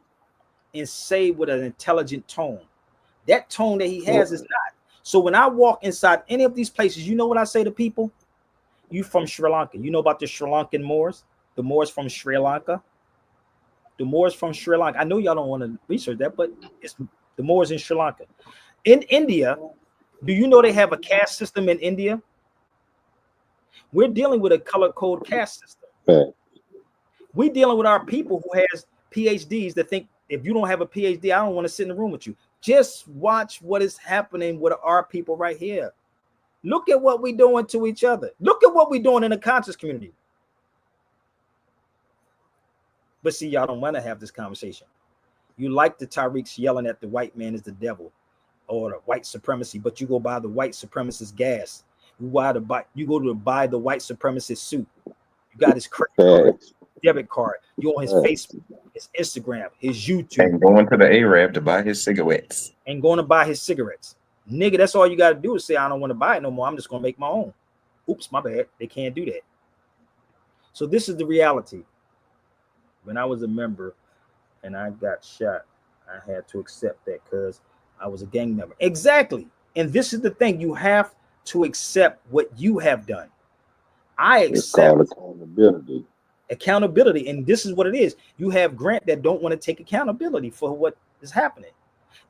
And say with an intelligent tone. That tone that he has is not. So when I walk inside any of these places, you know what I say to people? You from Sri Lanka. You know about the Sri Lankan Moors? The Moors from Sri Lanka. The Moors from Sri Lanka. I know y'all don't want to research that, but it's the Moors in Sri Lanka. In India, do you know they have a caste system in India? We're dealing with a color code caste system. Fact. We're dealing with our people who has PhDs that think if you don't have a PhD, I don't want to sit in the room with you. Just watch what is happening with our people right here. Look at what we're doing to each other. Look at what we're doing in the conscious community. But see, y'all don't want to have this conversation. You like the Tariqs yelling at the white man is the devil or the white supremacy, but you go buy the white supremacist gas. You go to buy the white supremacist suit. You got his credit card, debit card. You on his Facebook, his Instagram, his YouTube. And going to the Arab to buy his cigarettes. And going to buy his cigarettes. Nigga, that's all you got to do is say, I don't want to buy it no more. I'm just going to make my own. Oops, my bad. They can't do that. So this is the reality. When I was a member and I got shot, I had to accept that because I was a gang member. Exactly. And this is the thing. You have to accept what you have done. I accept accountability. And this is what it is. You have Grant that don't want to take accountability for what is happening.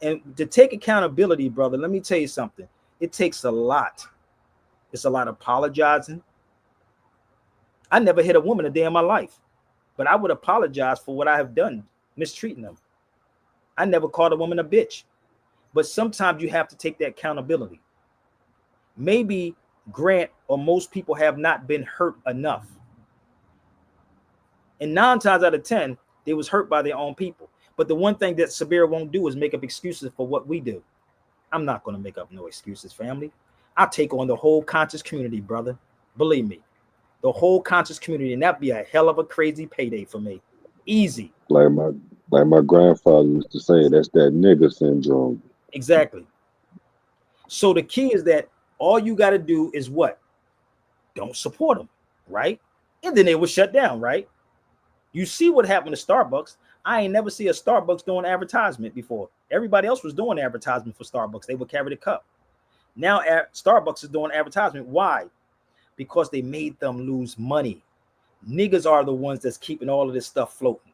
And to take accountability, brother, let me tell you something. It takes a lot. It's a lot of apologizing. I never hit a woman a day in my life, but I would apologize for what I have done, mistreating them. I never called a woman a bitch, but sometimes you have to take that accountability. Maybe Grant or most people have not been hurt enough. And 9 times out of 10, they was hurt by their own people. But the one thing that Sabir won't do is make up excuses for what we do. I'm not going to make up no excuses, family. I take on the whole conscious community, brother. Believe me, the whole conscious community, and that'd be a hell of a crazy payday for me. Easy. Like my grandfather used to say, that's that nigga syndrome. Exactly. So the key is that all you got to do is what? Don't support them, right? And then they will shut down, right? You see what happened to Starbucks. I ain't never see a Starbucks doing advertisement before. Everybody else was doing advertisement for Starbucks. They would carry the cup. Now Starbucks is doing advertisement. Why? Because they made them lose money. Niggas are the ones that's keeping all of this stuff floating.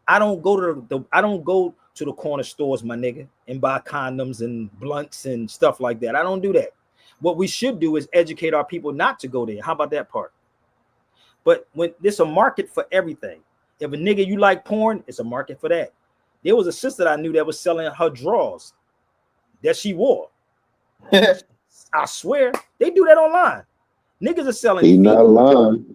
I don't go to the corner stores, my nigga, and buy condoms and blunts and stuff like that. I don't do that. What we should do is educate our people not to go there. How about that part? But when there's a market for everything. If a nigga you like porn, it's a market for that. There was a sister that I knew that was selling her drawers that she wore. I swear, they do that online. Niggas are selling. He not lying.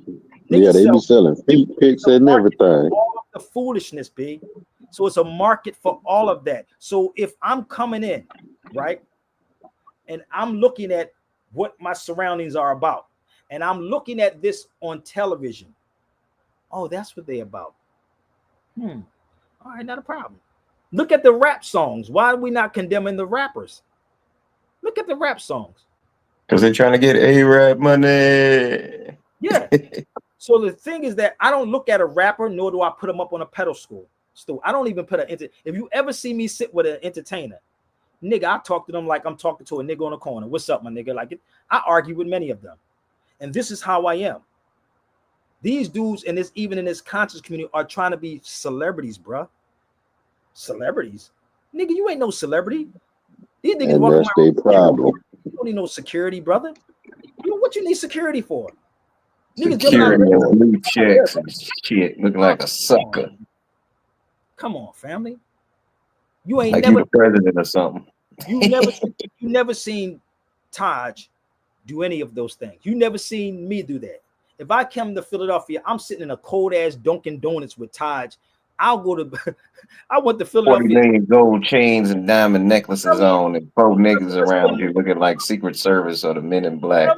Yeah, they be selling feet pics and everything. All of the foolishness, B. So it's a market for all of that. So if I'm coming in, right, and I'm looking at what my surroundings are about, and I'm looking at this on television, oh, that's what they're about. All right, not a problem. Look at the rap songs. Why are we not condemning the rappers? Look at the rap songs. Because they're trying to get Arab money. Yeah. So the thing is that I don't look at a rapper, nor do I put them up on a pedestal. I don't even put if you ever see me sit with an entertainer, nigga, I talk to them like I'm talking to a nigga on the corner. What's up, my nigga? Like I argue with many of them. And this is how I am. These dudes, and this even in this conscious community, are trying to be celebrities, bruh. Celebrities, nigga, you ain't no celebrity. These niggas walking around. That's their problem. You don't need no security, brother. What you need security for? Security and blue checks and shit, looking like a sucker. Come on, family. You ain't like never the president or something. You never seen Taj do any of those things. You never seen me do that. If I come to Philadelphia, I'm sitting in a cold ass Dunkin' Donuts with Taj. I'll go to. I went to Philadelphia. 40 million gold chains and diamond necklaces on, and 4 niggas around you looking like Secret Service or the Men in Black.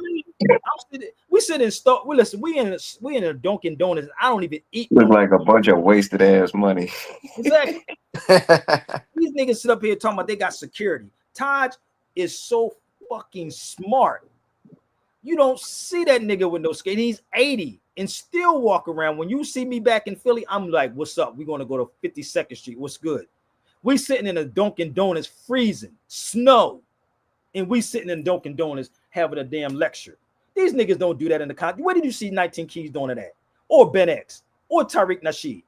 We sit in store. We listen. We in a Dunkin' Donuts. I don't even eat. Look like a bunch of wasted ass money. Exactly. These niggas sit up here talking about they got security. Taj is so fucking smart. You don't see that nigga with no skate. He's 80 and still walk around. When you see me back in Philly, I'm like, what's up? We're going to go to 52nd Street. What's good? We sitting in a Dunkin' Donuts freezing, snow, and we sitting in Dunkin' Donuts having a damn lecture. These niggas don't do that in the country. Where did you see 19 Keys doing that? Or Ben X? Or Tariq Nasheed?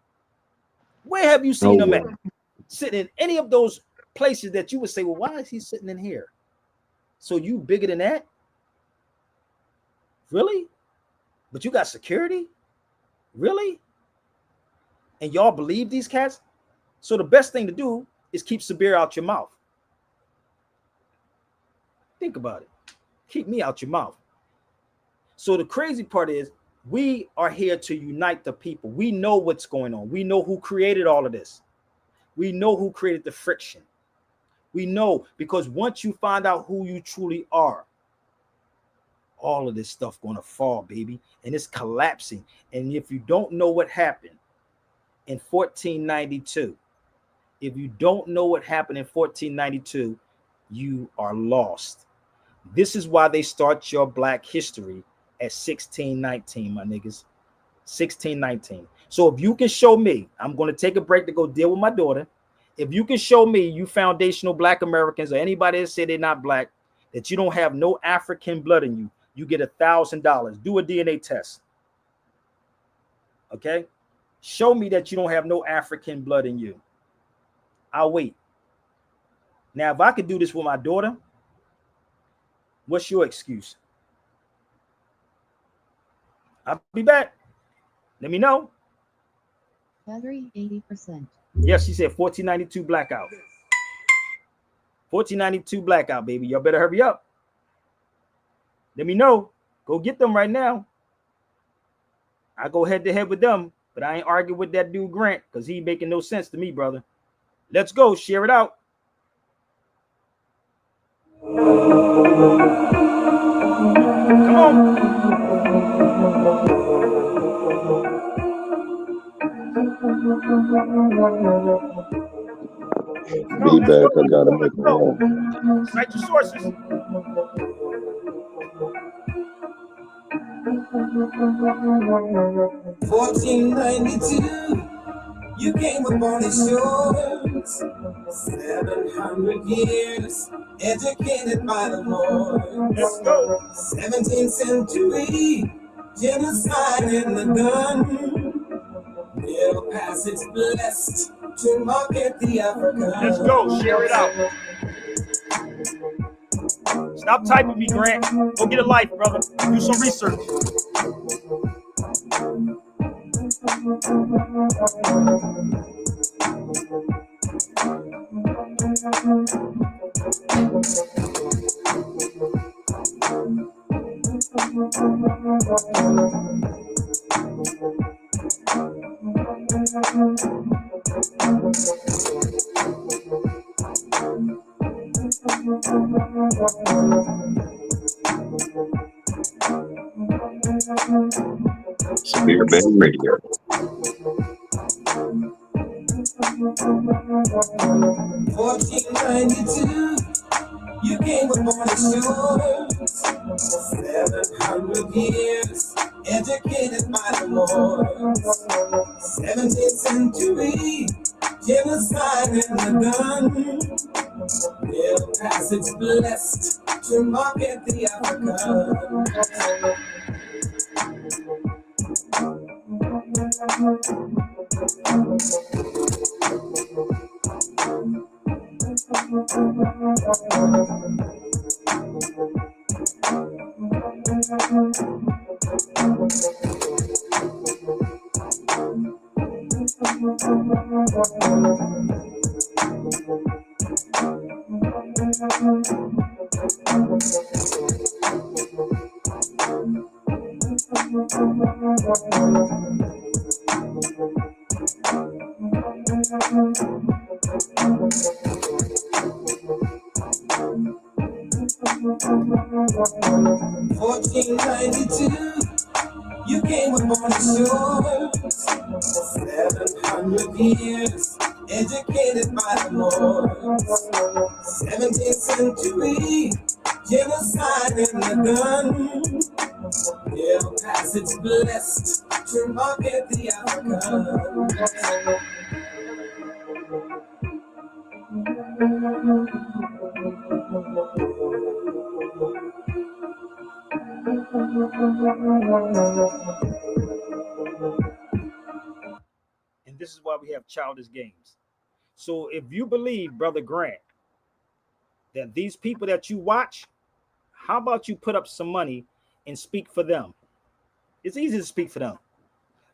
Where have you seen them at? Sitting in any of those places that you would say, well, why is he sitting in here? So you bigger than that? Really? But you got security? Really? And y'all believe these cats? So the best thing to do is keep Sabir out your mouth. Think about it. Keep me out your mouth. So the crazy part is we are here to unite the people. We know what's going on. We know who created all of this. We know who created the friction. We know, because once you find out who you truly are, all of this stuff going to fall, baby, and it's collapsing. And if you don't know what happened in 1492, if you don't know what happened in 1492, you are lost. This is why they start your Black history at 1619, my niggas. 1619. So if you can show me, I'm going to take a break to go deal with my daughter. If you can show me, you foundational Black Americans or anybody that say they're not Black, that you don't have no African blood in you, you get $1,000. Do a DNA test. Okay? Show me that you don't have no African blood in you. I'll wait. Now, if I could do this with my daughter, what's your excuse? I'll be back. Let me know. Battery 80%. Yes, she said 1492 blackout. 1492 blackout, baby. Y'all better hurry up. Let me know. Go get them right now. I go head to head with them, but I ain't arguing with that dude Grant because he making no sense to me, brother. Let's go. Share it out. Come on. Be back. I gotta make a run. Cite your sources. $14.92. You came upon his shores. 700 years educated by the Moors. 17th century genocide in the gun. Middle Passage blessed to market the African. Let's go. Share it out. Stop typing me, Grant. Go get a life, brother. Do some research. Severe Bay Radio. $14.92. You came upon the shores. 700 years educated by the Moors. 17th century genocide in the gun. Middle Passage blessed to market the African. You came upon the shores. 700 years educated by the Moors. 17th century genocide in the gun. Middle Passage blessed to market the African. And this is why we have childish games. So if you believe, Brother Grant, that these people that you watch, how about you put up some money and speak for them. It's easy to speak for them.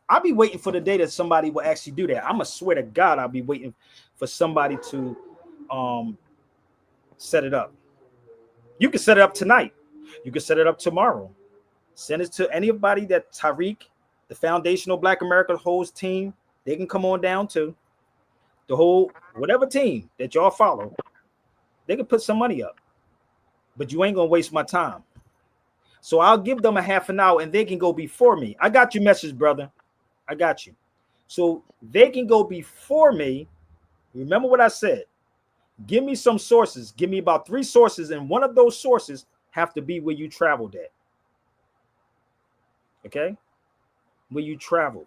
I'll be waiting for the day that somebody will actually do that. I'm gonna swear to God, I'll be waiting for somebody to set it up. You can set it up tonight. You can set it up tomorrow. Send it to anybody that Tariq, the Foundational Black America holds team. They can come on down to the whole whatever team that y'all follow. They can put some money up, but you ain't gonna waste my time. So I'll give them a half an hour and they can go before me. I got your message, brother. I got you. So they can go before me. Remember what I said. Give me some sources. Give me about 3 sources, and one of those sources have to be where you traveled at. Okay? Where you traveled.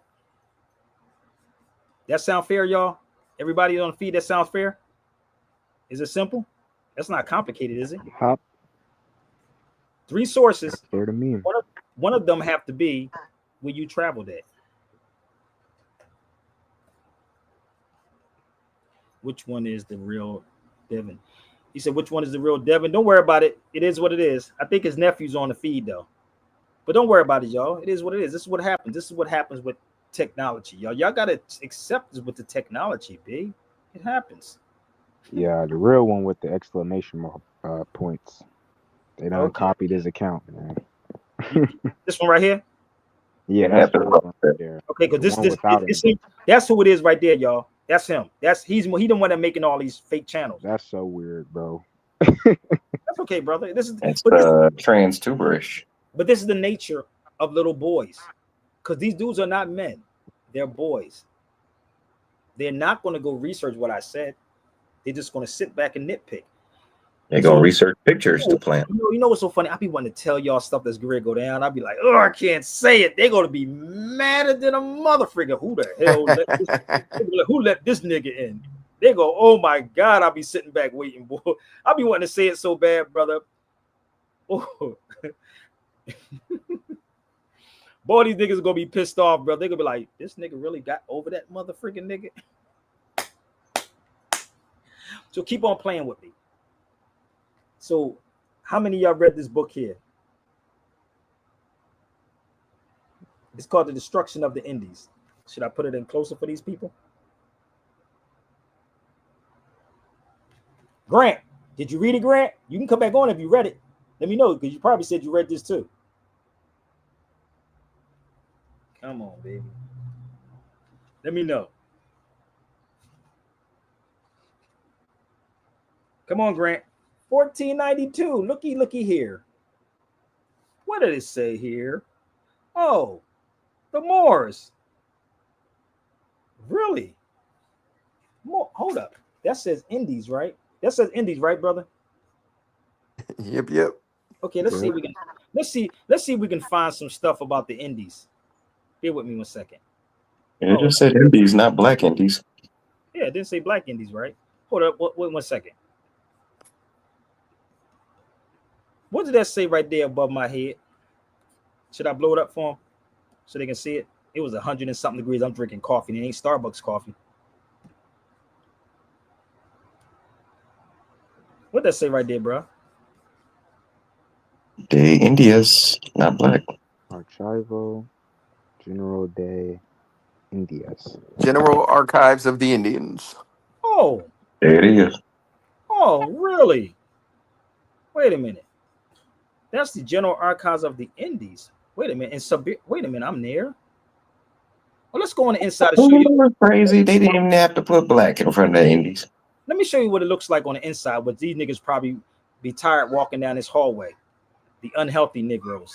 That sound fair, y'all? Everybody on the feed, that sounds fair? Is it simple? That's not complicated, is it? Hop. 3 sources. That's fair to me. One of them have to be where you traveled at. Which one is the real Devin? He said, which one is the real Devin? Don't worry about it. It is what it is. I think his nephew's on the feed, though. But don't worry about it, y'all. It is what it is. This is what happens. This is what happens with technology, y'all. Y'all got to accept this with the technology, B. It happens. Yeah, the real one with the exclamation points. They don't copy his account, man. This one right here? Yeah, that's right there. Okay, because that's who it is right there, y'all. That's him. He the one that making all these fake channels. That's so weird, bro. That's okay, brother. That's trans tuberish. But this is the nature of little boys, because these dudes are not men; they're boys. They're not going to go research what I said. They're just going to sit back and nitpick. They're going to research pictures to plant. You know what's so funny? I be wanting to tell y'all stuff that's going to go down. I'll be like, oh, I can't say it. They're going to be madder than a motherfucker. Who the hell let this nigga in? They go, oh my God, I'll be sitting back waiting, boy. I'll be wanting to say it so bad, brother. Oh. Boy, these niggas are going to be pissed off, bro. They're going to be like, this nigga really got over that motherfucking nigga. So keep on playing with me. So, how many of y'all read this book here? It's called The Destruction of the Indies. Should I put it in closer for these people? Grant, did you read it, Grant? You can come back on if you read it. Let me know, because you probably said you read this too. Come on, baby. Let me know. Come on, Grant. 1492. Looky here. What did it say here? Oh, the Moors. Really? Hold up. That says Indies, right? That says Indies, right, brother? Yep. Okay, let's see if we can. Let's see if we can find some stuff about the Indies. Bear with me 1 second. It just said Indies, not Black Indies. Yeah, it didn't say Black Indies, right? Hold up. Wait 1 second. What did that say right there above my head? Should I blow it up for them so they can see it? It was 100 and something degrees. I'm drinking coffee. And it ain't Starbucks coffee. What that say right there, bro? De Indias, not Black. Archivo, General de Indias. General Archives of the Indians. Oh. There it is. Oh, really? Wait a minute. That's the General Archives of the Indies. Wait a minute. Wait a minute. I'm there. Well, let's go on the inside. Show you. Crazy. They didn't even have to put Black in front of the Indies. Let me show you what it looks like on the inside. But these niggas probably be tired walking down this hallway. The unhealthy Negroes,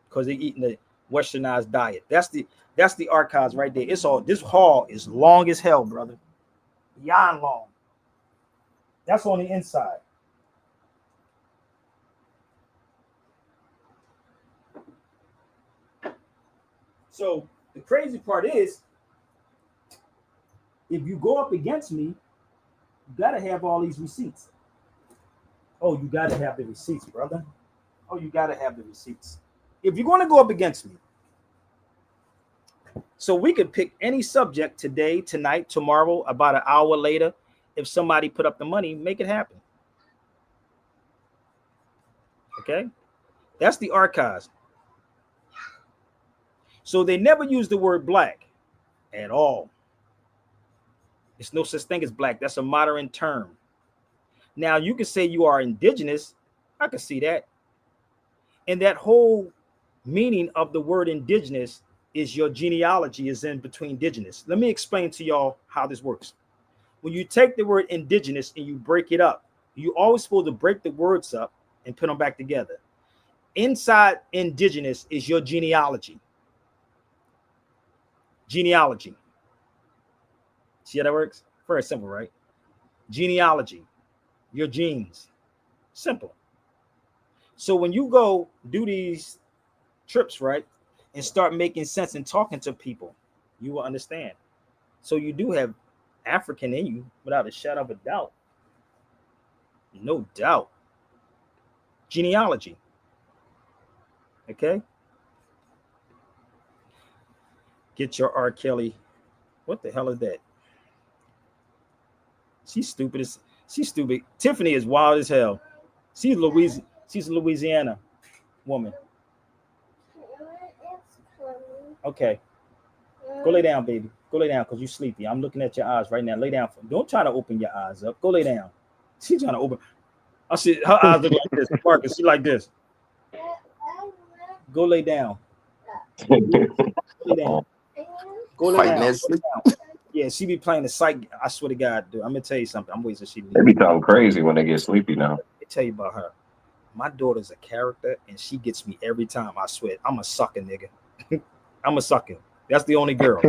because they're eating the westernized diet. That's the archives right there. It's all. This hall is long as hell, brother. Beyond long. That's on the inside. So the crazy part is, if you go up against me, you gotta have all these receipts. Oh, you gotta have the receipts, brother. Oh, you gotta have the receipts. If you're gonna go up against me, so we could pick any subject today, tonight, tomorrow, about an hour later. If somebody put up the money, make it happen. Okay, that's the archives. So they never use the word black at all. There's no such thing as black. That's a modern term. Now you can say you are indigenous. I can see that. And that whole meaning of the word indigenous is your genealogy is in between indigenous. Let me explain to y'all how this works. When you take the word indigenous and you break it up, you always supposed to break the words up and put them back together. Inside indigenous is your genealogy. Genealogy. See how that works? Very simple, right? Genealogy, your genes. Simple. So when you go do these trips, right, and start making sense and talking to people, you will understand. So you do have African in you without a shadow of a doubt. No doubt. Genealogy. Okay? Get your R. Kelly. What the hell is that? She's stupid. She's stupid. Tiffany is wild as hell. She's a Louisiana woman. Okay. Go lay down, baby. Go lay down because you're sleepy. I'm looking at your eyes right now. Lay down. Don't try to open your eyes up. Go lay down. She's trying to open. I see her eyes look like this. Marcus, she like this. Go lay down. Go lay down. Go lay down. Yeah, she be playing the psych. I swear to God, dude. I'm gonna tell you something. I'm waiting till she. They be talking crazy when they get sleepy now. Let me tell you about her. My daughter's a character, and she gets me every time. I swear, I'm a sucker, nigga. I'm a sucker. That's the only girl.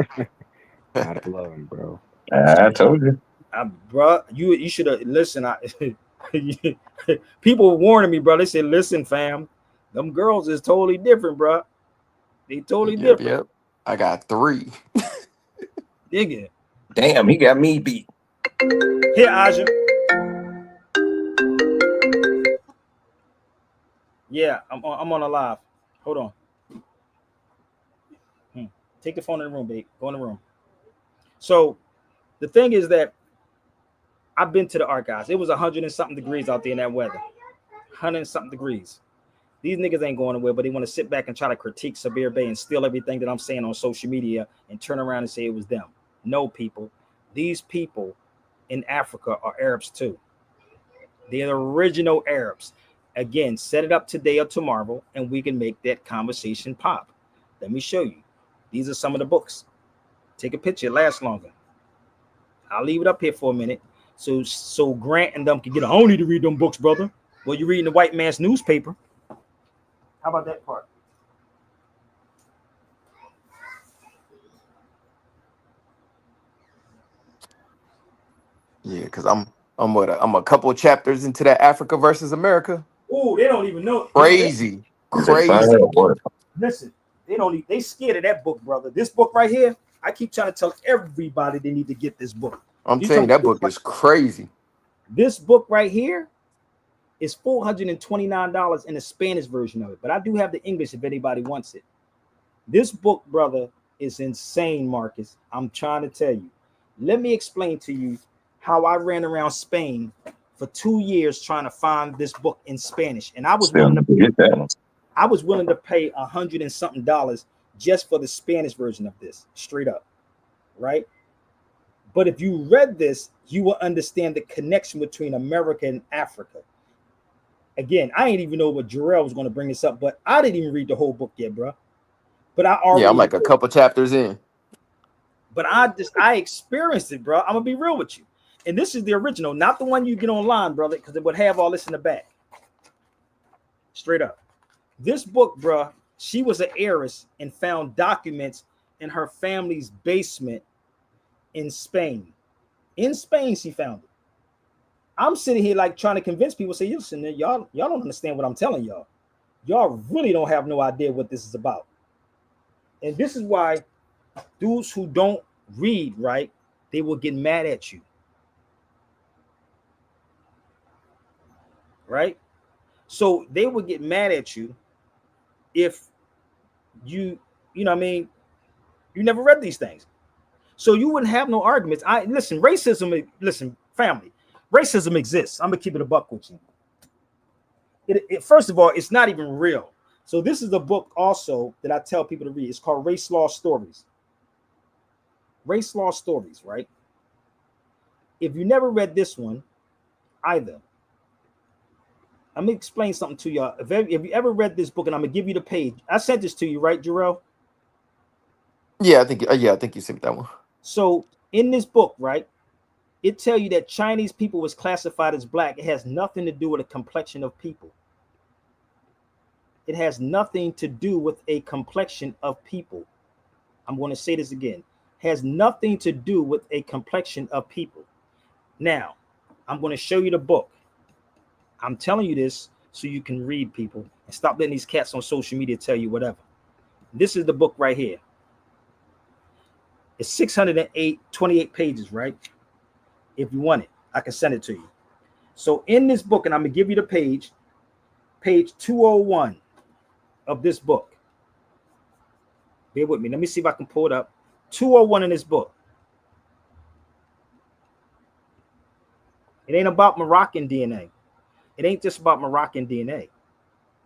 I love him, bro. I told you, bro. You should have listened. People warning me, bro. They said, "Listen, fam, them girls is totally different, bro. They totally different." Yep. I got 3. Nigga. Damn, he got me beat. Here, Aja. Yeah, I'm on a live. Hold on. Take the phone in the room, babe. Go in the room. So the thing is that I've been to the archives. It was 100 and something degrees out there in that weather. 100 and something degrees. These niggas ain't going nowhere, but they want to sit back and try to critique Sabir Bay and steal everything that I'm saying on social media and turn around and say it was them. No, people. These people in Africa are Arabs too. They're the original Arabs. Again, set it up today or tomorrow, and we can make that conversation pop. Let me show you. These are some of the books. Take a picture. It lasts longer. I'll leave it up here for a minute so Grant and them can get. I don't need to read them books, brother. Well, you're reading the white man's newspaper. How about that part? Yeah, because I'm a couple of chapters into that Africa versus America. Oh, they don't even know. Crazy. Listen, they scared of that book, brother. This book right here, I keep trying to tell everybody they need to get this book. I'm telling you, that book is crazy. This book right here is $429 in the Spanish version of it, but I do have the English if anybody wants it. This book, brother, is insane, Marcus. I'm trying to tell you. Let me explain to you how I ran around Spain for 2 years trying to find this book in Spanish, and I was willing to pay $100 and something just for the Spanish version of this, straight up, right? But if you read this, you will understand the connection between America and Africa. Again, I ain't even know what Jarrell was going to bring this up, but I didn't even read the whole book yet, bro. But I'm like a couple chapters in. But I experienced it, bro. I'm gonna be real with you. And this is the original, not the one you get online, brother, because it would have all this in the back. Straight up. This book, bro, she was an heiress and found documents in her family's basement in Spain. In Spain, she found it. I'm sitting here like trying to convince people, say, listen, y'all don't understand what I'm telling y'all. Y'all really don't have no idea what this is about. And this is why dudes who don't read, right, they will get mad at you. Right? So they would get mad at you if you know what I mean, you never read these things. So you wouldn't have no arguments. Family, racism exists. I'm gonna keep it a buck with you. First of all, it's not even real. So this is a book also that I tell people to read. It's called Race Law Stories. Race Law Stories, right? If you never read this one either, I'm gonna explain something to y'all. If you ever read this book, and I'm gonna give you the page. I sent this to you, right, Jarrell? Yeah, I think you sent that one. So in this book, right, it tell you that Chinese people was classified as black. It has nothing to do with a complexion of people. It has nothing to do with a complexion of people. I'm going to say this again. Has nothing to do with a complexion of people. Now, I'm going to show you the book. I'm telling you this so you can read, people, and stop letting these cats on social media tell you whatever. This is the book right here. It's 28 pages, right? If you want it, I can send it to you. So in this book, and I'm going to give you the page 201 of this book. Bear with me. Let me see if I can pull it up. 201 in this book. It ain't about Moroccan DNA. It ain't just about Moroccan DNA.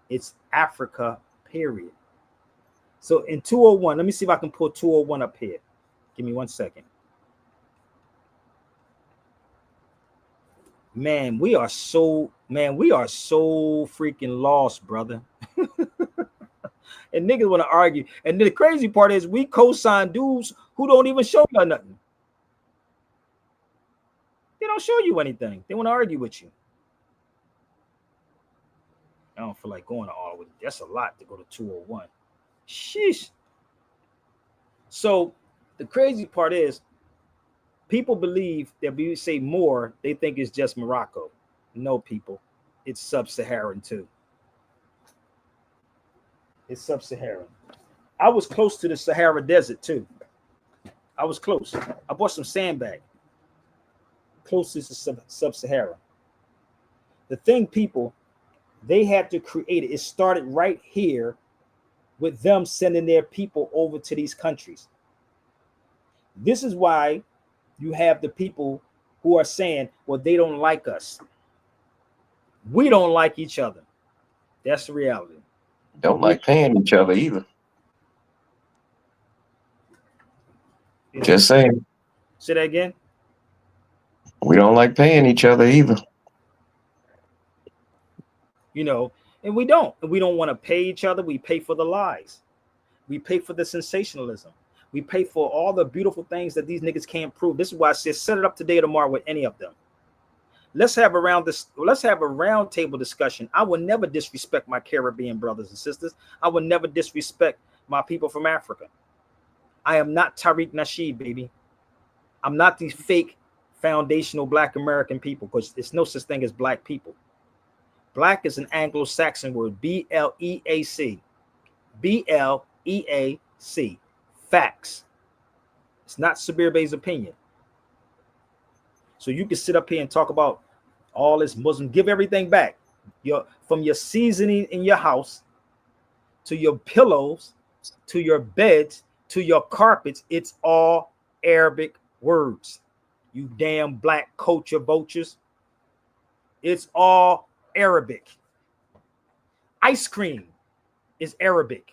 It's Africa, period. So in 201, let me see if I can pull 201 up here. Give me 1 second. Man, we are so freaking lost, brother. And niggas want to argue. And the crazy part is we co-sign dudes who don't even show you nothing. They don't show you anything. They want to argue with you. I don't feel like going to all with it. That's a lot to go to 201. Sheesh. So the crazy part is people believe that we say more, they think it's just Morocco. No, people. It's sub-Saharan too. It's sub-Saharan. I was close to the Sahara Desert too. I was close. I bought some sandbag. Closest to sub-Saharan. The thing, people, they had to create it. It started right here with them sending their people over to these countries. This is why you have the people who are saying, well, they don't like us. We don't like each other. That's the reality. Don't like paying each other either. Just saying. Say that again. We don't like paying each other either. You know, and we don't. And we don't want to pay each other. We pay for the lies. We pay for the sensationalism. We pay for all the beautiful things that these niggas can't prove. This is why I said set it up today or tomorrow with any of them. Let's have a round table discussion. I will never disrespect my Caribbean brothers and sisters. I will never disrespect my people from Africa. I am not Tariq Nasheed, baby. I'm not these fake foundational black American people, because there's no such thing as black people. Black is an Anglo-Saxon word, B-L-E-A-C. B-L-E-A-C. Facts. It's not Sabir Bey's opinion. So you can sit up here and talk about all this Muslim, give everything back. From your seasoning in your house, to your pillows, to your beds, to your carpets, it's all Arabic words. You damn black culture vultures. It's all Arabic. Ice cream is Arabic.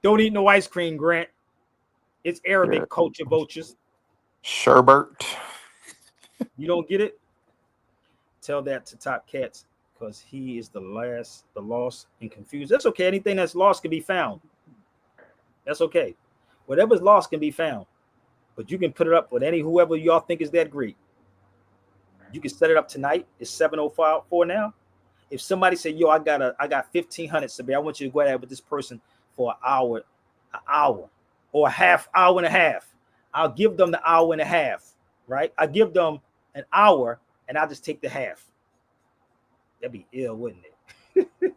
Don't eat no ice cream, Grant. It's Arabic culture vultures. Sherbert. You don't get it? Tell that to Top Cats, because he is the lost and confused. That's okay. Anything that's lost can be found. That's okay. Whatever's lost can be found. But you can put it up with whoever y'all think is that great. You can set it up tonight. It's 7:04 now. If somebody said, yo, I got 1,500, Sabir, I want you to go ahead with this person for an hour, or a half hour and a half. I'll give them the hour and a half, right? I give them an hour and I'll just take the half. That'd be ill, wouldn't it?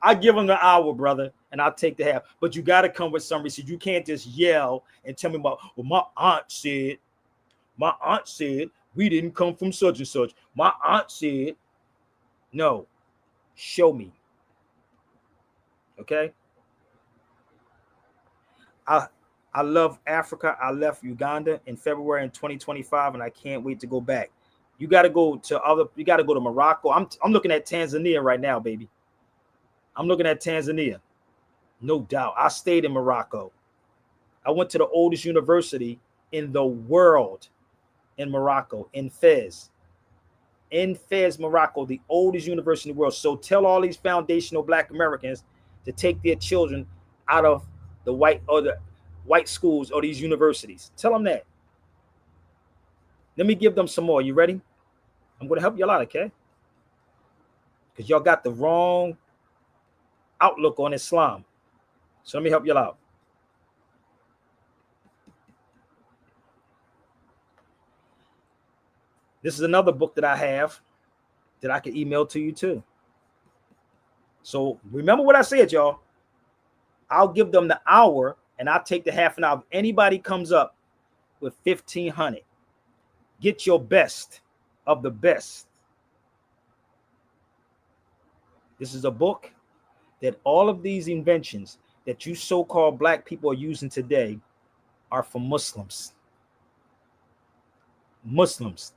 I give them the hour, brother, and I'll take the half. But you got to come with some receipt. You can't just yell and tell me about, well, my aunt said we didn't come from such and such. My aunt said, no, show me. Okay? I love Africa. I left Uganda in February in 2025, and I can't wait to go back. You got to go to Morocco. I'm looking at Tanzania right now, baby. I'm looking at Tanzania. No doubt. I stayed in Morocco. I went to the oldest university in the world in Morocco, in Fez. In Fez, Morocco, the oldest university in the world. So tell all these foundational Black Americans to take their children out of the white schools or these universities. Tell them that. Let me give them some more. You ready? I'm going to help y'all out, okay? Because y'all got the wrong outlook on Islam. So let me help y'all out. This is another book that I have that I can email to you too. So remember what I said, y'all. I'll give them the hour and I'll take the half an hour. If anybody comes up with 1,500, get your best of the best. This is a book that all of these inventions that you so-called Black people are using today are for Muslims. Muslims.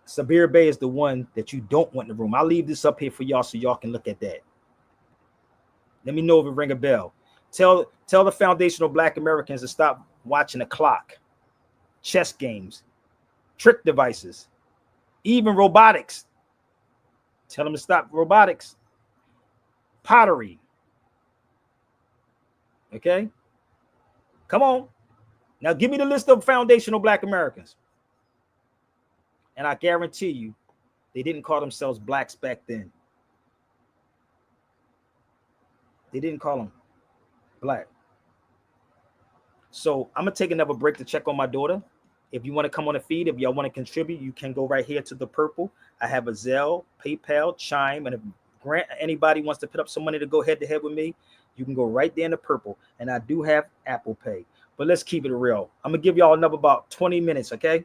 Sabir Bey is the one that you don't want in the room. I'll leave this up here for y'all so y'all can look at that. Let me know if it ring a bell. Tell the foundational Black Americans to stop watching the clock, chess games, trick devices, even robotics. Tell them to stop robotics, pottery. Okay? Come on. Now give me the list of foundational Black Americans. And I guarantee you, they didn't call themselves Blacks back then. They didn't call them Black. So I'm going to take another break to check on my daughter. If you want to come on the feed, if y'all want to contribute, you can go right here to the purple. I have a Zelle, PayPal, Chime, and if Grant, anybody wants to put up some money to go head to head with me, you can go right there in the purple. And I do have Apple Pay. But let's keep it real. I'm going to give y'all another about 20 minutes, okay?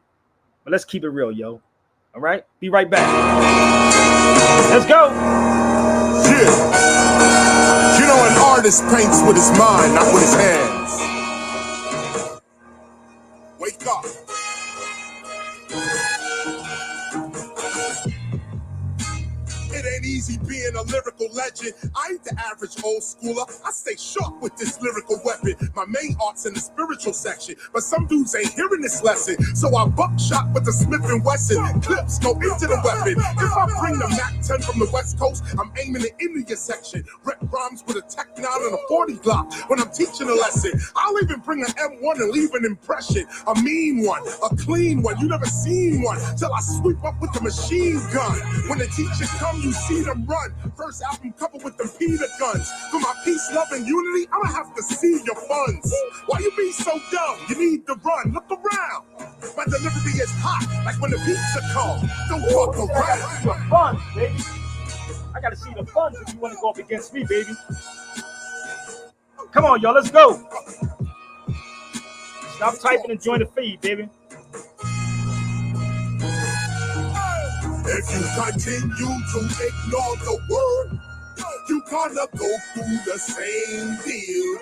But let's keep it real, yo. All right? Be right back. Let's go. Yeah. You know, an artist paints with his mind, not with his hands. Wake up. It ain't easy being a lyrical legend. I ain't the average old schooler. I stay sharp with this lyrical weapon. My main art's in the spiritual section, but some dudes ain't hearing this lesson. So I buckshot with the Smith & Wesson. Clips go into the weapon. If I bring the Mac 10 from the West Coast, I'm aiming it into your section. Rep rhymes with a Tech 9 and a 40 Glock when I'm teaching a lesson. I'll even bring an M1 and leave an impression. A mean one, a clean one. You never seen one till I sweep up with the machine gun. When the teacher comes, you see them run. First album cover with them Peter guns. For my peace, love, and unity, I'ma have to see your funds. Why you be so dumb? You need to run. Look around. My delivery is hot, like when the pizza comes. Don't talk around. The funds, baby. I gotta see the funds if you want to go up against me, baby. Come on, y'all, let's go. Stop typing and join the feed, baby. If you continue to ignore the word, you gonna go through the same deal.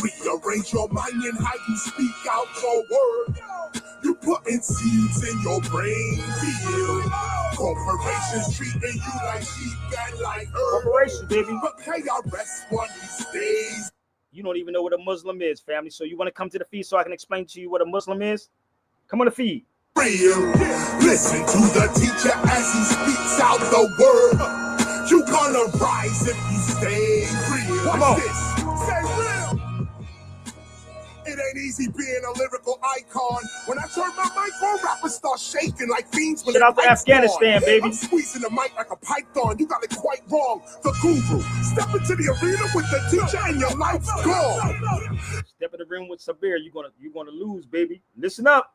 Rearrange your mind and how you speak out your word. You putting seeds in your brain field. Corporations treating you like sheep and like herb. Corporation, baby. But KRS one these days. You don't even know what a Muslim is, family. So you want to come to the feed so I can explain to you what a Muslim is? Come on the feed. Real. Listen to the teacher as he speaks out the word. You gonna rise if you stay real. Come on. This. Stay real. It ain't easy being a lyrical icon. When I turn my mic on, rappers start shaking like fiends when Shout out to Afghanistan, baby. I'm squeezing the mic like a python. You got it quite wrong. The guru. Step into the arena with the teacher and your life's gone. Step in the room with Sabir, you're gonna lose, baby. Listen up.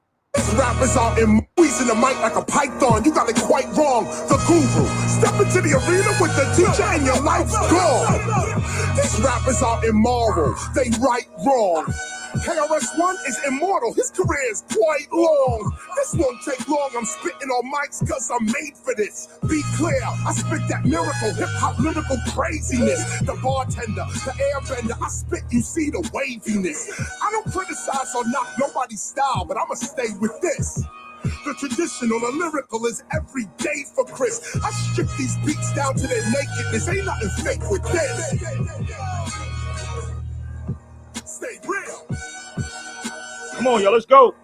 Rappers are squeezing the mic like a python. You got it quite wrong. The guru. Step into the arena with the teacher and your life's gone. These rappers are immoral. They right wrong. KRS-One is immortal. His career is quite long. This won't take long. I'm spitting on mics because I'm made for this. Be clear. I spit that miracle, hip-hop lyrical craziness. The bartender, the airbender. I spit, you see the waviness. I don't criticize or knock nobody's style, but I'ma stay with this. The traditional, the lyrical is every day for Chris. I strip these beats down to their nakedness. Ain't nothing fake with this. Stay real. Come on, y'all, let's go.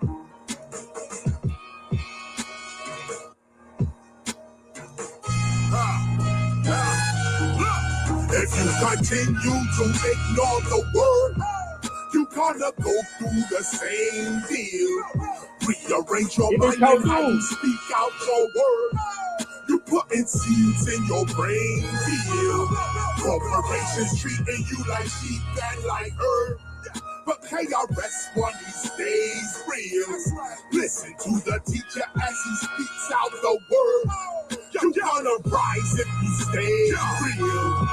If you continue to ignore the word, you gonna go through the same deal. Rearrange your mind and how you speak out your word. You putting seeds in your brain field. Corporations treating you like sheep and like herb. But KRS-One, he stays real. Listen to the teacher as he speaks out the word. You're gonna rise if you stay real.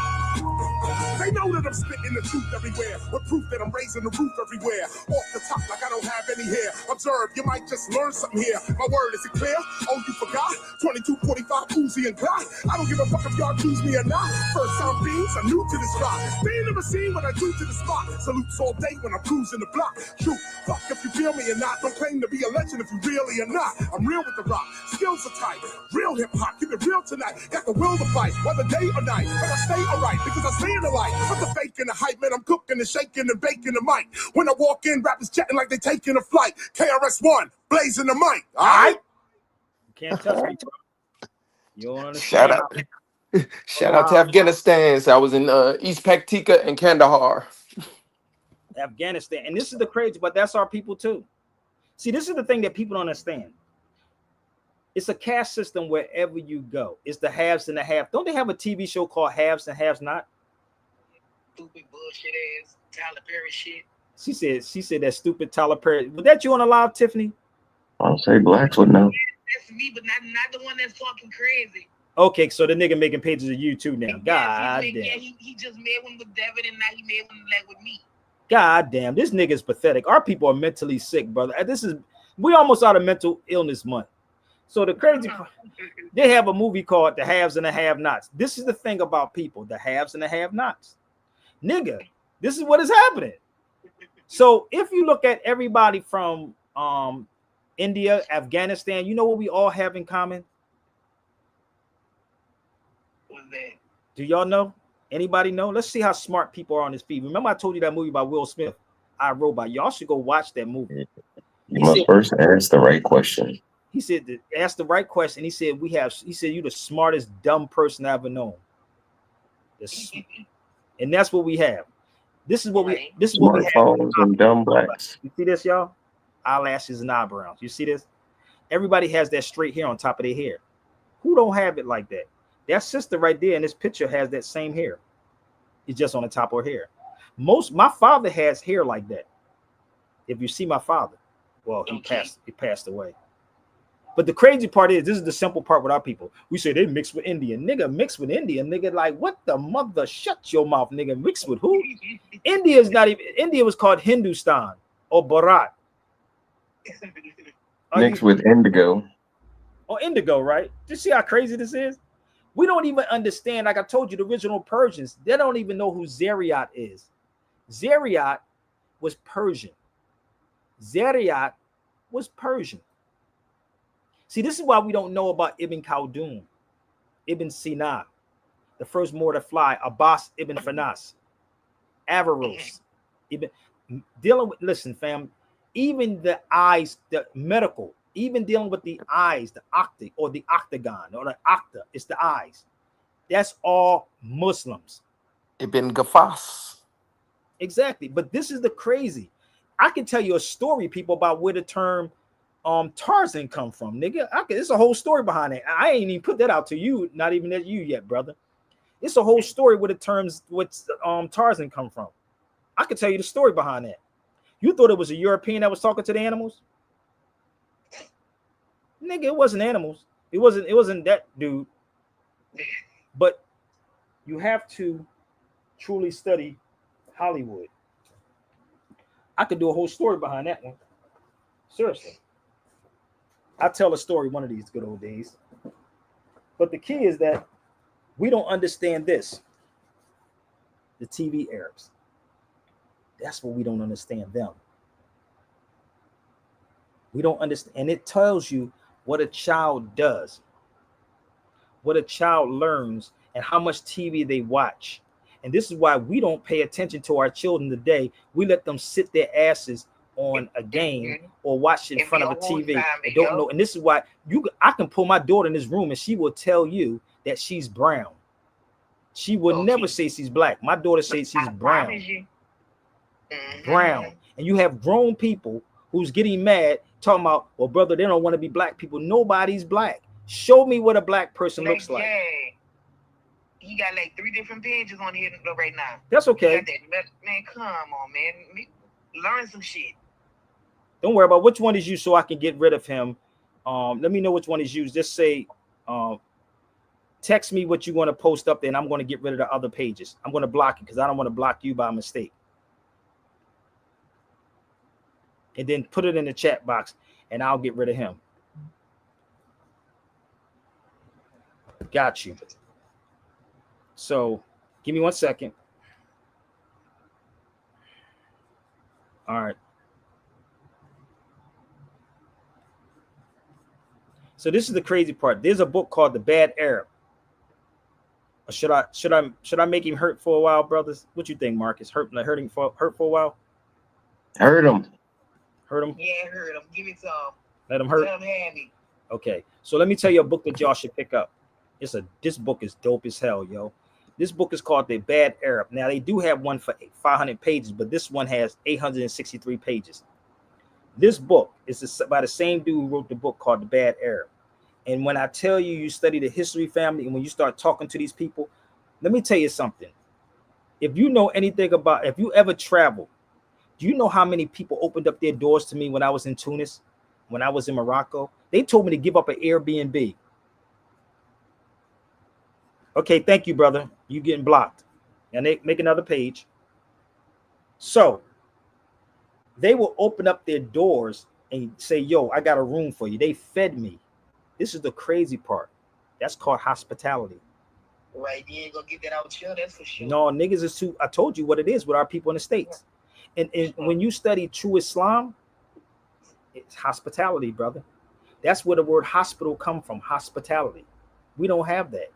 They know that I'm spitting the truth everywhere, with proof that I'm raising the roof everywhere. Off the top like I don't have any hair. Observe, you might just learn something here. My word, is it clear? Oh, you forgot? 2245 Uzi and Glock. I don't give a fuck if y'all choose me or not. First time beings, I'm new to this rock. They ain't never seen what I do to the spot. Salutes all day when I'm cruising the block. True, fuck if you feel me or not. Don't claim to be a legend if you really are not. I'm real with the rock. Skills are tight. Real hip hop. Keep it real tonight. Got the will to fight, whether day or night. But I stay alright because I stay in the light. But the fake and the hype, man, I'm cooking and shaking and baking the mic. When I walk in, rappers chatting like they taking a flight. KRS-One, blazing the mic. All right? You can't touch me. You don't understand. Shout out to Afghanistan. So I was in East Paktika and Kandahar. Afghanistan. And this is the crazy, but that's our people too. See, this is the thing that people don't understand. It's a caste system wherever you go. It's the haves and the have. Don't they have a TV show called Haves and Haves Not? Stupid bullshit ass Tyler Perry shit. She said that stupid Tyler Perry. Was that you on the live, Tiffany? I'll say blacks would know. That's me, but not the one that's fucking crazy. Okay, so the nigga making pages of you too now. God damn. Yeah, he just made one with Devin and now he made one like with me. God damn, this nigga's pathetic. Our people are mentally sick, brother. We almost out of mental illness month. So the crazy part, they have a movie called The Haves and the Have-Nots. This is the thing about people, the haves and the have-nots. Nigga, this is what is happening. So if you look at everybody from India, Afghanistan, you know what we all have in common? What's that? Do y'all know? Anybody know? Let's see how smart people are on this feed. Remember I told you that movie by Will Smith, I Robot. Y'all should go watch that movie. You must first ask the right question. He said, ask the right question. He said, you're the smartest dumb person I ever known. And that's what we have. This is what we have. And dumb blacks. You see this, y'all? Eyelashes and eyebrows. You see this? Everybody has that straight hair on top of their hair. Who don't have it like that? That sister right there in this picture has that same hair. It's just on the top of her hair. My father has hair like that. If you see my father, well, he passed away. But the crazy part is, this is the simple part with our people. We say they mix with Indian. Nigga, mix with Indian. Nigga, like, what the mother? Shut your mouth, nigga. Mix with who? India is not even, India was called Hindustan or Bharat. Mixed with indigo. Or indigo, right? You see how crazy this is? We don't even understand, like I told you, the original Persians, they don't even know who Zariat is. Zariat was Persian. Zariat was Persian. See, this is why we don't know about Ibn Khaldun, Ibn Sina, the first mortar fly, Abbas Ibn Fanas, Averroes, dealing with, listen, fam, even the eyes, the medical, even dealing with the eyes, the octa or the octagon or the octa, it's the eyes. That's all Muslims. Ibn Ghaffas. Exactly. But this is the crazy. I can tell you a story, people, about where the term Tarzan come from, nigga. It's a whole story behind it. I ain't even put that out to you, not even at you yet, brother. It's a whole story where the terms what's Tarzan come from. I could tell you the story behind that. You thought it was a European that was talking to the animals? Nigga, it wasn't animals. It wasn't that dude. But you have to truly study Hollywood. I could do a whole story behind that one. Seriously. I'll tell a story one of these good old days. But the key is that we don't understand this. The TV Arabs. That's what we don't understand them. We don't understand. And it tells you what a child does, what a child learns, and how much TV they watch. And this is why we don't pay attention to our children today. We let them sit their asses on a game or watch in front of a TV and don't know. And this is why I can pull my daughter in this room and she will tell you that she's brown. She will never say she's black. My daughter says she's brown. Brown. And you have grown people who's getting mad talking about, well, brother, they don't want to be black people. Nobody's black. Show me what a black person looks like. He got like 3 different pages on here right now. That's okay. Man, come on, man. Learn some shit. Don't worry about which one is you so I can get rid of him. Let me know which one is used. Just say, text me what you want to post up there, and I'm going to get rid of the other pages. I'm going to block it because I don't want to block you by mistake. And then put it in the chat box, and I'll get rid of him. Got you. So give me 1 second. All right. So this is the crazy part. There's a book called The Bad Arab. Should I make him hurt for a while, brothers? What you think, Marcus? Hurt for a while? Hurt him. Hurt him? Yeah, hurt him. Give it some. Let him hurt. Let him have it. Okay. So let me tell you a book that y'all should pick up. This book is dope as hell, yo. This book is called The Bad Arab. Now they do have one for 500 pages, but this one has 863 pages. This book is by the same dude who wrote the book called The Bad Arab. And when I tell you, you study the history family, and when you start talking to these people, let me tell you something. If you know anything about, if you ever travel, do you know how many people opened up their doors to me when I was in Tunis, when I was in Morocco? They told me to give up an Airbnb. Okay, thank you, brother. You getting blocked. And they make another page. So they will open up their doors and say, yo, I got a room for you. They fed me. This is the crazy part. That's called hospitality. Right, you ain't gonna get that out here, that's for sure. No, niggas is too. I told you what it is with our people in the States. And when you study true Islam, it's hospitality, brother. That's where the word hospital come from, hospitality. We don't have that.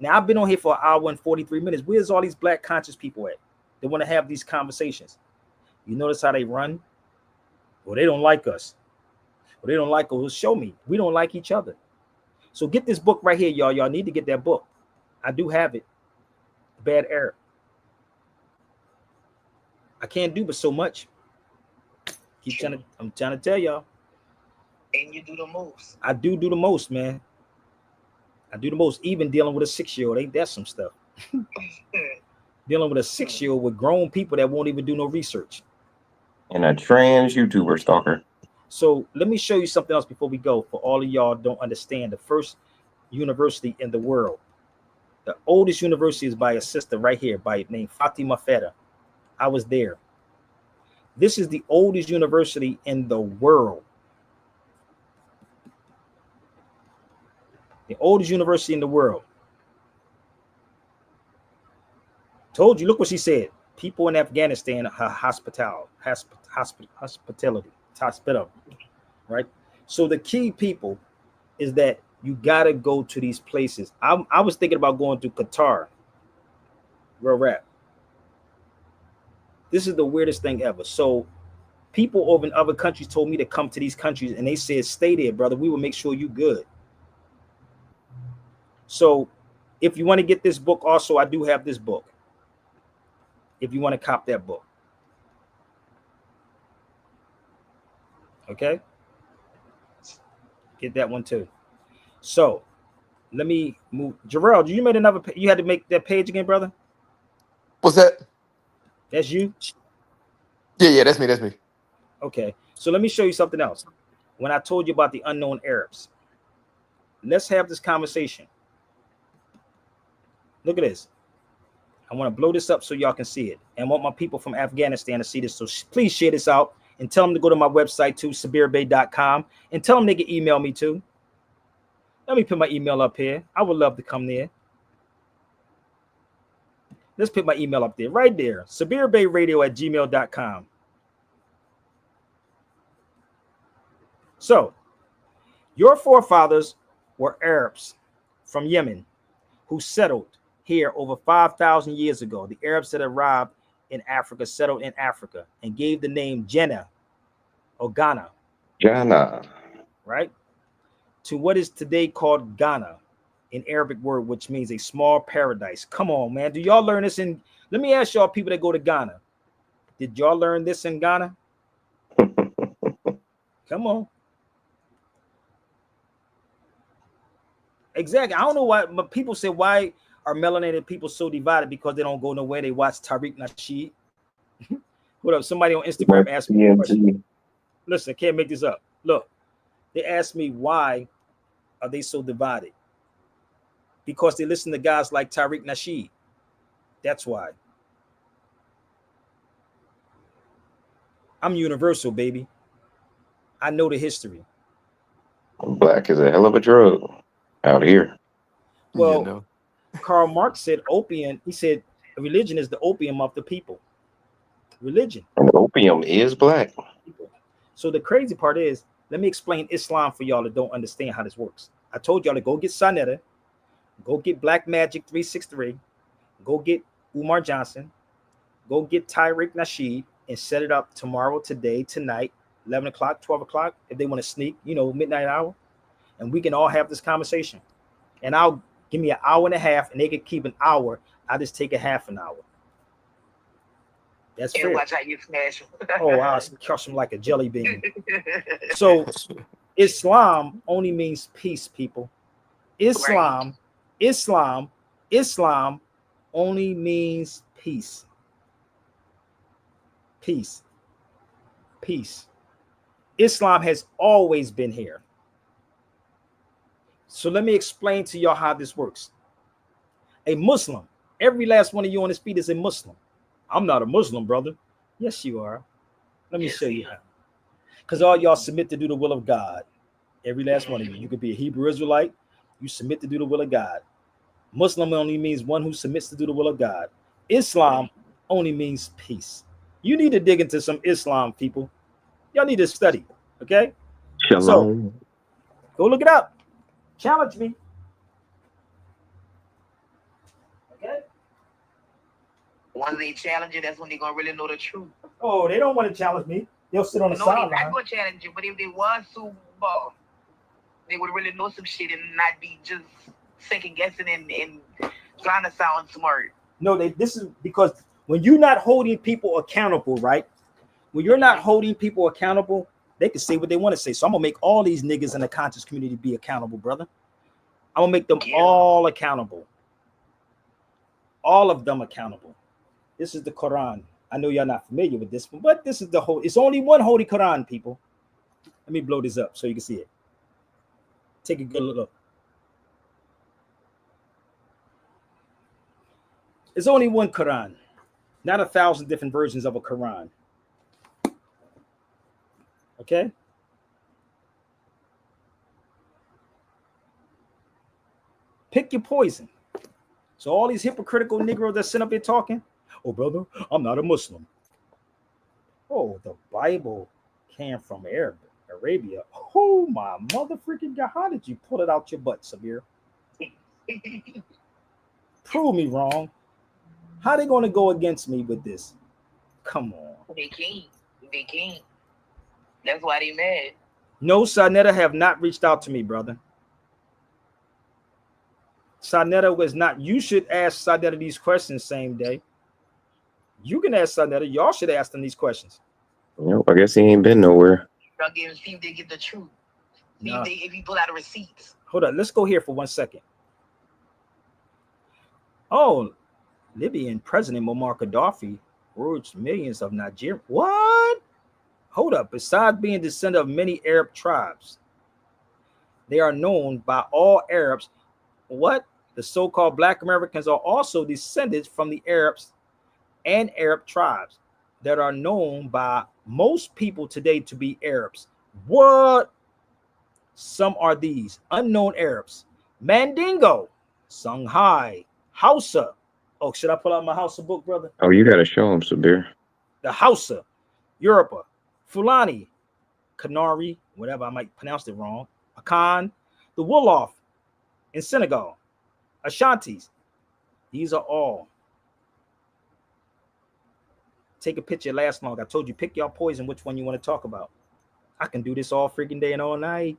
Now, I've been on here for an hour and 43 minutes. Where's all these black conscious people at? They want to have these conversations. You notice how they run? Well, they don't like us. Well, they don't like us. Well, show me. We don't like each other. So get this book right here, y'all. Y'all need to get that book. I do have it. The Bad Arab. I can't do but so much. I'm trying to tell y'all. And you do the most. I do the most, man. I do the most, even dealing with a 6-year-old. Ain't that some stuff? Dealing with a 6-year-old with grown people that won't even do no research. And a trans YouTuber stalker. So let me show you something else before we go. For all of y'all don't understand, the first university in the world. The oldest university is by a sister right here, named Fatima Feta. I was there. This is the oldest university in the world. The oldest university in the world. Told you, look what she said. People in Afghanistan are hospitality, right? So the key, people, is that you got to go to these places. I was thinking about going to Qatar. Real rap. This is the weirdest thing ever. So people over in other countries told me to come to these countries, and they said, stay there, brother. We will make sure you good. So if you want to get this book, also, I do have this book. If you want to cop that book. Okay. Get that one too. So let me move. Jarrell, you made another, you had to make that page again, brother? What's that? That's you? Yeah, that's me. Okay. So let me show you something else. When I told you about the unknown Arabs, let's have this conversation. Look at this. I want to blow this up so y'all can see it. And I want my people from Afghanistan to see this. So please share this out and tell them to go to my website too, sabirbay.com, and tell them they can email me too. Let me put my email up here. I would love to come there. Let's put my email up there, right there. sabirbayradio@gmail.com. So, your forefathers were Arabs from Yemen who settled here over 5,000 years ago. The Arabs that arrived in Africa settled in Africa and gave the name Jannah or Ghana, Jana. right, to what is today called Ghana, an Arabic word which means a small paradise. Come on, man. Do y'all learn this in? Let me ask y'all, people that go to Ghana. Did y'all learn this in Ghana? Come on. Exactly. I don't know why, but people say, why are melanated people so divided? Because they don't go nowhere. They watch Tariq Nasheed. What up? Somebody on Instagram asked me a question. Listen, I can't make this up. Look, they asked me, why are they so divided? Because they listen to guys like Tariq Nasheed. That's why. I'm universal, baby. I know the history. Black is a hell of a drug out here. Well, You know. Karl Marx said opium. He said religion is the opium of the people. Religion. And opium is black. So the crazy part is, let me explain Islam for y'all that don't understand how this works. I told y'all to go get Sanetta, go get Black Magic 363, go get Umar Johnson, go get Tariq Nasheed, and set it up tomorrow, today, tonight, 11 o'clock, 12 o'clock, if they want to sneak, you know, midnight hour, and we can all have this conversation. And I'll give me an hour and a half, and they can keep an hour. I just take a half an hour. That's fair. Watch how you smash them. Oh, I'll crush them like a jelly bean. So Islam only means peace, people. Islam only means peace. Peace. Peace. Islam has always been here. So let me explain to y'all how this works. A Muslim, every last one of you on this feed is a Muslim. I'm not a Muslim, brother. Yes, you are. Let me show you how. Because all y'all submit to do the will of God. Every last one of you. You could be a Hebrew Israelite. You submit to do the will of God. Muslim only means one who submits to do the will of God. Islam only means peace. You need to dig into some Islam, people. Y'all need to study, okay? Shalom. So, go look it up. Challenge me. Okay? Once they challenge you, that's when they're going to really know the truth. Oh, they don't want to challenge me. They'll sit on the No, they're sideline. not going to challenge you, but if they was Super Bowl, they would really know some shit and not be just second guessing and trying to sound smart. No, this is because when you're not holding people accountable, right? When you're not holding people accountable, they can say what they want to say. So I'm gonna make all these niggas in the conscious community be accountable, brother. I'm gonna make them all accountable. All of them accountable. This is the Quran. I know y'all not familiar with this one, but this is the whole. It's only one holy Quran, people. Let me blow this up so you can see it. Take a good look. It's only one Quran, not 1,000 different versions of a Quran. Okay? Pick your poison. So all these hypocritical Negroes that sit up here talking, oh, brother, I'm not a Muslim. Oh, the Bible came from Arabia. Oh, my mother freaking God. How did you pull it out your butt, Sabir? Prove me wrong. How they going to go against me with this? Come on. They can't. They can't. That's why they mad. No, Sanetta have not reached out to me, brother. Sanetta was not. You should ask Sanetta these questions same day. You can ask Sanetta. Y'all should ask them these questions. Nope, I guess he ain't been nowhere. See if they get the truth. See Nah. if he pull out the receipts. Hold on. Let's go here for 1 second. Oh, Libyan President Muammar Gaddafi urged millions of Nigerians. What? Hold up. Besides being descendant of many Arab tribes, they are known by all Arabs. What? The so-called Black Americans are also descendants from the Arabs and Arab tribes that are known by most people today to be Arabs. What? Some are these unknown Arabs: Mandingo, Songhai, Hausa. Oh, should I pull out my Hausa book, brother? Oh, you gotta show him, Sabir. The Hausa, Yoruba, Fulani, Kanari, whatever, I might pronounce it wrong. Akan, the Wolof in Senegal, Ashantis. These are all. Take a picture, last long. I told you, pick your poison, which one you want to talk about. I can do this all freaking day and all night.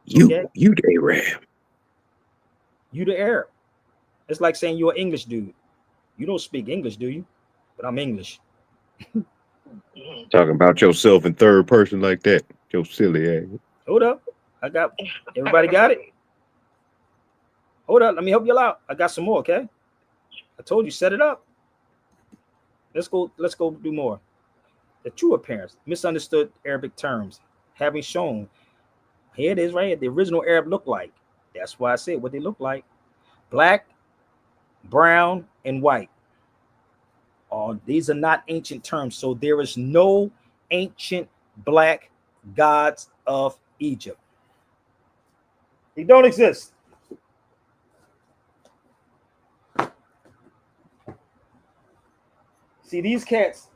You Okay? the Arab. You the Arab. It's like saying you're an English dude. You don't speak English, do you? But I'm English. Talking about yourself in third person like that. Your silly ass. Hold up. I got everybody got it? Hold up. Let me help you out. I got some more, okay? I told you, set it up. Let's go do more. The true appearance, misunderstood Arabic terms, having shown. Here it is right here. The original Arab look like. That's why I said what they look like. Black, brown, and white. These are not ancient terms. So there is no ancient black gods of Egypt. They don't exist. See, these cats,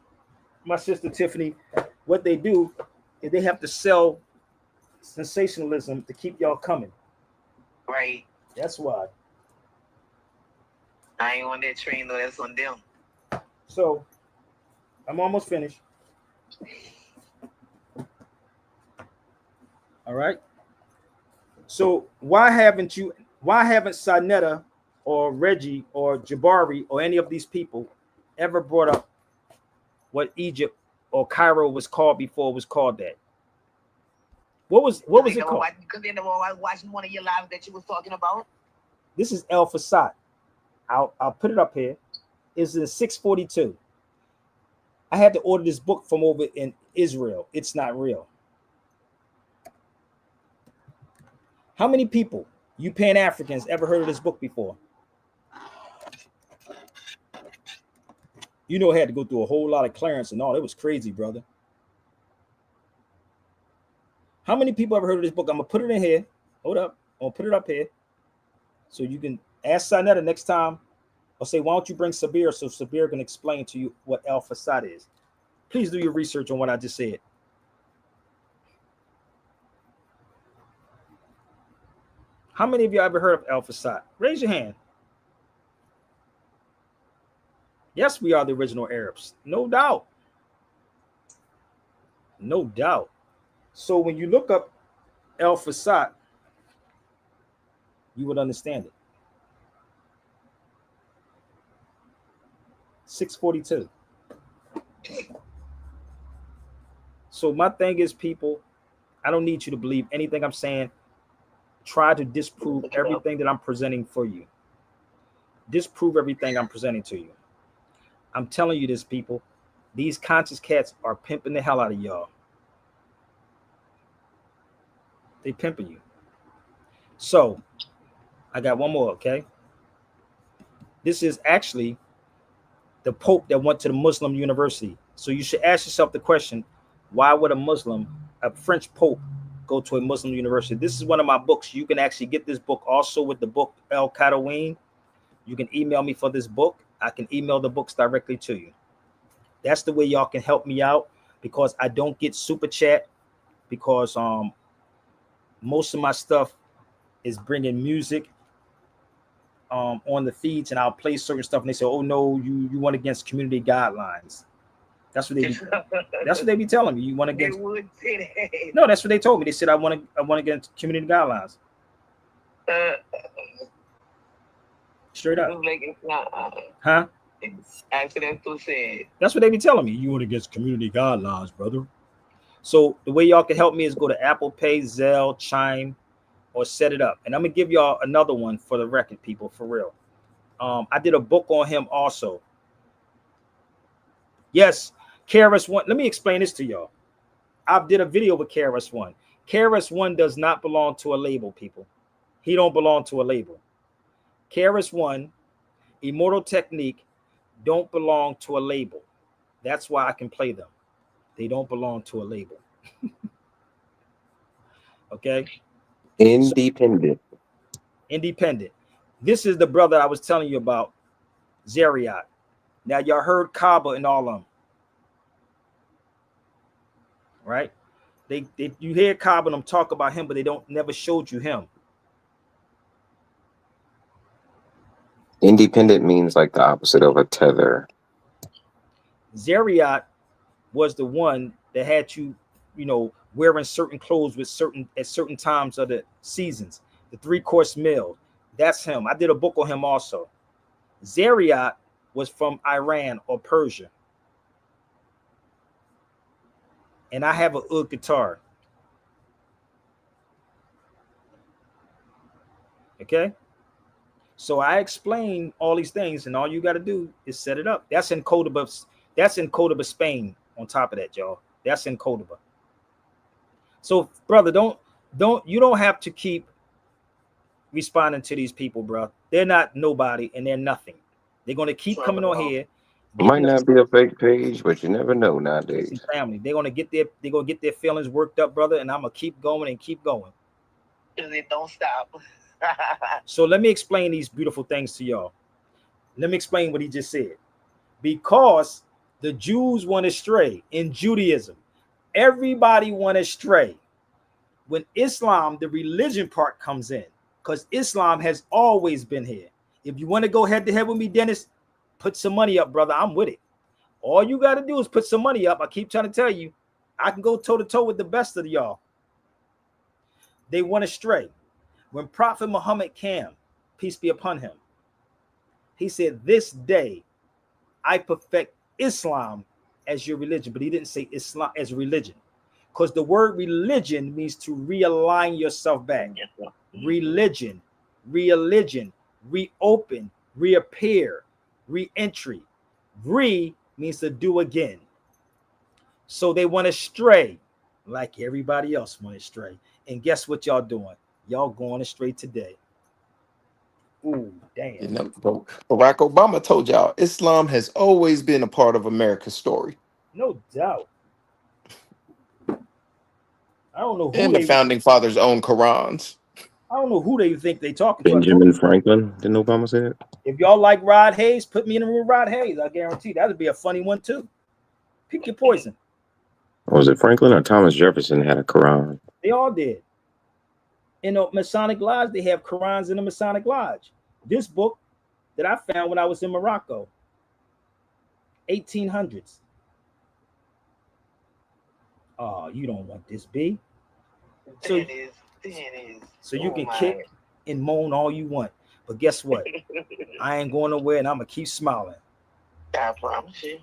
my sister Tiffany, what they do is they have to sell sensationalism to keep y'all coming. Right. That's why. I ain't on that train though. That's on them. So I'm almost finished. All right. So why haven't Sanetta or Reggie or Jabari or any of these people ever brought up what Egypt or Cairo was called before it was called that? What was it called? Because they never watching one of your lives that you was talking about. This is El Fasad. I'll put it up here. It's in 642. I had to order this book from over in Israel. It's not real. How many people, you Pan-Africans, ever heard of this book before? You know, I had to go through a whole lot of clearance and all. It was crazy, brother. How many people ever heard of this book? I'm going to put it in here. Hold up. I'm going to put it up here. So you can ask Sanetta next time. I'll say, why don't you bring Sabir so Sabir can explain to you what El Fasad is. Please do your research on what I just said. How many of you ever heard of El Fasad? Raise your hand. Yes, we are the original Arabs. No doubt. No doubt. So when you look up El Fasad, you would understand it. 642. So my thing is, people, I don't need you to believe anything I'm saying. Try to disprove everything that I'm presenting for you. Disprove everything I'm presenting to you. I'm telling you this, people. These conscious cats are pimping the hell out of y'all. They pimping you. So I got one more, okay? This is actually the Pope that went to the Muslim university. So you should ask yourself the question, why would a French Pope, go to a Muslim university? This is one of my books. You can actually get this book also with the book El Kadaween. You can email me for this book. I can email the books directly to you. That's the way y'all can help me out, because I don't get super chat, because most of my stuff is bringing music on the feeds, and I'll play certain stuff and they say, oh no, you went against community guidelines. That's what they be telling me. You went against. No, that's what they told me. They said I went against community guidelines. Straight up. Huh? Accidental said. That's what they be telling me. You went against community guidelines, brother. So the way y'all can help me is go to Apple Pay, Zelle, Chime, or Set It Up. And I'm gonna give y'all another one for the record, people, for real. I did a book on him also. Yes, KRS-One. Let me explain this to y'all. I did a video with KRS-One. KRS-One does not belong to a label, people. He don't belong to a label. KRS-One, Immortal Technique don't belong to a label. That's why I can play them. They don't belong to a label. Okay? Independent. Independent. This is the brother I was telling you about, Zariat. Now, y'all heard Kaaba and all of them. Right? You hear Cobb and them talk about him, but they don't never showed you him. Independent means like the opposite of a tether. Zariat was the one that had you, wearing certain clothes at certain times of the seasons. The 3-course meal. That's him. I did a book on him also. Zariat was from Iran or Persia. And I have a oud guitar. Okay? So I explain all these things, and all you got to do is set it up. That's in Cordoba, Spain. On top of that, y'all. That's in Cordoba. So, brother, you don't have to keep responding to these people, bro. They're not nobody and they're nothing. They're gonna keep coming on here. It might not be a fake page, but you never know nowadays. Family, they're gonna get their feelings worked up, brother, and I'm gonna keep going and keep going. It don't stop. So let me explain these beautiful things to y'all. Let me explain what he just said. Because the Jews went astray in Judaism. Everybody went astray. When Islam, the religion part comes in, because Islam has always been here. If you want to go head to head with me, Dennis, put some money up, brother. I'm with it. All you got to do is put some money up. I keep trying to tell you, I can go toe to toe with the best of y'all. They went astray. When Prophet Muhammad came, peace be upon him, he said, this day I perfect Islam as your religion, but he didn't say Islam as religion, because the word religion means to realign yourself back. Religion, reopen, reappear, re-entry. Re means to do again. So they went astray like everybody else went astray. And guess what y'all doing? Y'all going astray today. Ooh, damn. Barack Obama told y'all Islam has always been a part of America's story. No doubt. I don't know who and the founding fathers own Qurans. I don't know who they think they talking about. Benjamin Franklin. Didn't Obama say that? If y'all like Rod Hayes, put me in the room with Rod Hayes. I guarantee that would be a funny one too. Pick your poison. Or was it Franklin or Thomas Jefferson had a Quran? They all did. In the Masonic Lodge, they have Qurans in the Masonic Lodge. This book that I found when I was in Morocco, 1800s. Oh, you don't want this, B. So you can kick and moan all you want. But guess what? I ain't going nowhere, and I'm going to keep smiling. I promise you.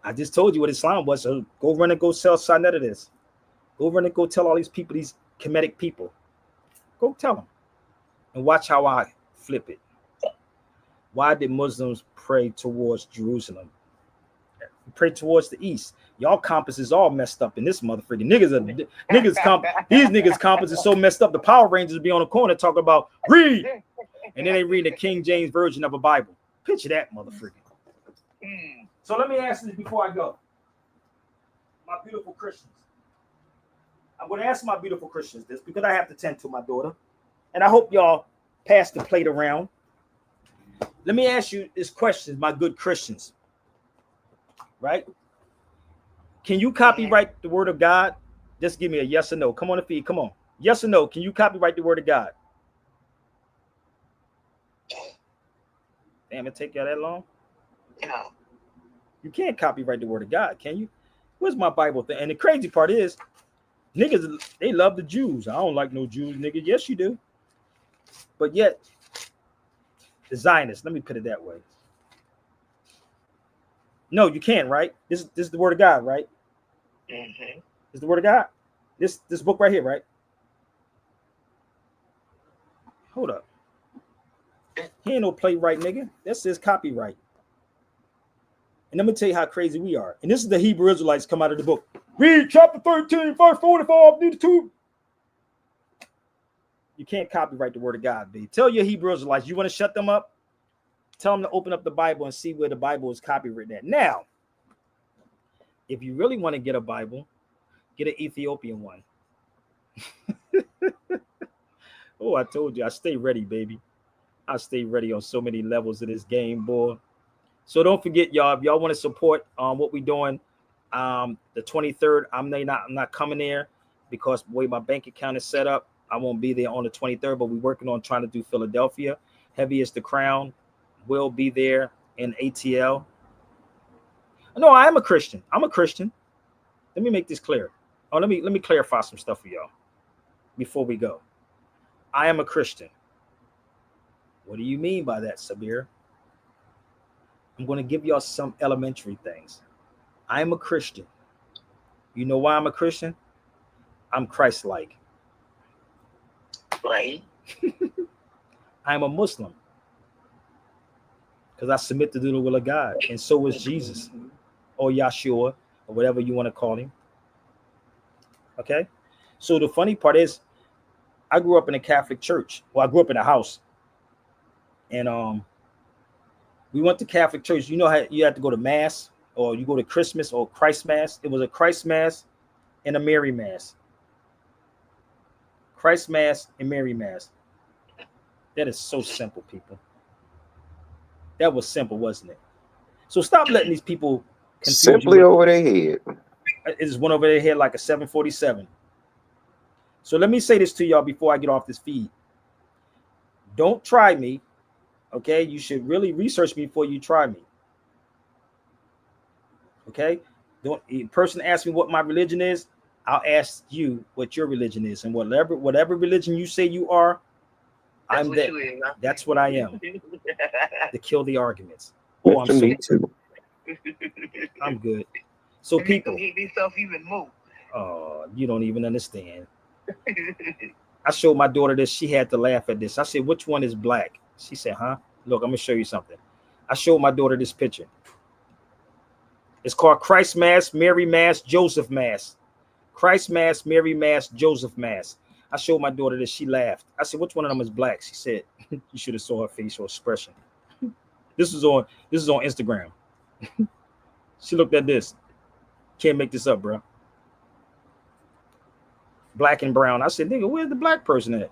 I just told you what Islam was, so go run and go sell Sonnet of this. Go run and go tell all these people, these Kemetic people. Go tell them. And watch how I flip it. Why did Muslims pray towards Jerusalem? Pray towards the east. Y'all compass is all messed up in this motherfucker. These niggas compass is so messed up. The Power Rangers be on the corner talking about read, and then they read the King James version of a Bible. Picture that motherfucker. So let me ask this before I go. My beautiful Christians. I'm going to ask my beautiful Christians this because I have to tend to my daughter. And I hope y'all pass the plate around. Let me ask you this question, my good Christians. Right? Can you copyright the word of God? Just give me a yes or no. Come on the feed. Come on. Yes or no. Can you copyright the word of God? Damn, it take y'all that long? No. You can't copyright the word of God, can you? Where's my Bible thing? And the crazy part is, niggas, they love the Jews. I don't like no Jews, nigga. Yes, you do. But yet, the Zionists, let me put it that way. No, you can't, right? This is the word of God, right? Mm-hmm. This is the word of God. This book right here, right? Hold up. He ain't no playwright, nigga. That says copyright. And let me tell you how crazy we are. And this is the Hebrew Israelites come out of the book. Read chapter 13, verse 45, need to. You can't copyright the word of God, B. Tell your Hebrew Israelites, you want to shut them up? Tell them to open up the Bible and see where the Bible is copywritten at. Now, if you really want to get a Bible, get an Ethiopian one. Oh, I told you, I stay ready, baby. I stay ready on so many levels of this game, boy. So don't forget, y'all, if y'all want to support what we're doing, The 23rd, I'm not coming there because the way my bank account is set up, I won't be there on the 23rd, but we're working on trying to do Philadelphia. Heavy is the Crown will be there in ATL. No, I am a Christian. I'm a Christian. Let me make this clear. Oh, let me clarify some stuff for y'all before we go. I am a Christian. What do you mean by that, Sabir? I'm going to give y'all some elementary things. I am a Christian. You know why I'm a Christian? I'm Christ-like. Right. I'm a Muslim because I submit to do the will of God, and so is Jesus or Yahshua or whatever you want to call him. Okay, so the funny part is, I grew up in a Catholic church. Well, I grew up in a house, and we went to Catholic church. You know how you have to go to Mass, or you go to Christmas or Christ Mass. It was a Christ Mass and a Mary Mass. Christ Mass and Mary Mass. That is so simple, people. That was simple, wasn't it? So stop letting these people confuse simply you. over their head. It just went over their head like a 747. So let me say this to y'all before I get off this feed. Don't try me, okay? You should really research me before you try me. Okay? Don't a person asks me what my religion is, I'll ask you what your religion is, and whatever religion you say you are, I'm that. That's what I am. To kill the arguments. Oh, I'm Me too. I'm good. So people, hate themselves even more. oh, you don't even understand. I showed my daughter this. She had to laugh at this. I said, which one is black? She said, huh? Look, I'm gonna show you something. I showed my daughter this picture. It's called Christ Mass, Mary Mass, Joseph Mass. Christ Mass, Mary Mass, Joseph Mass. I showed my daughter this. She laughed. I said, which one of them is black? She said, you should have saw her facial expression. This is on Instagram. She looked at this. Can't make this up, bro. Black and brown. I said, nigga, where's the black person at?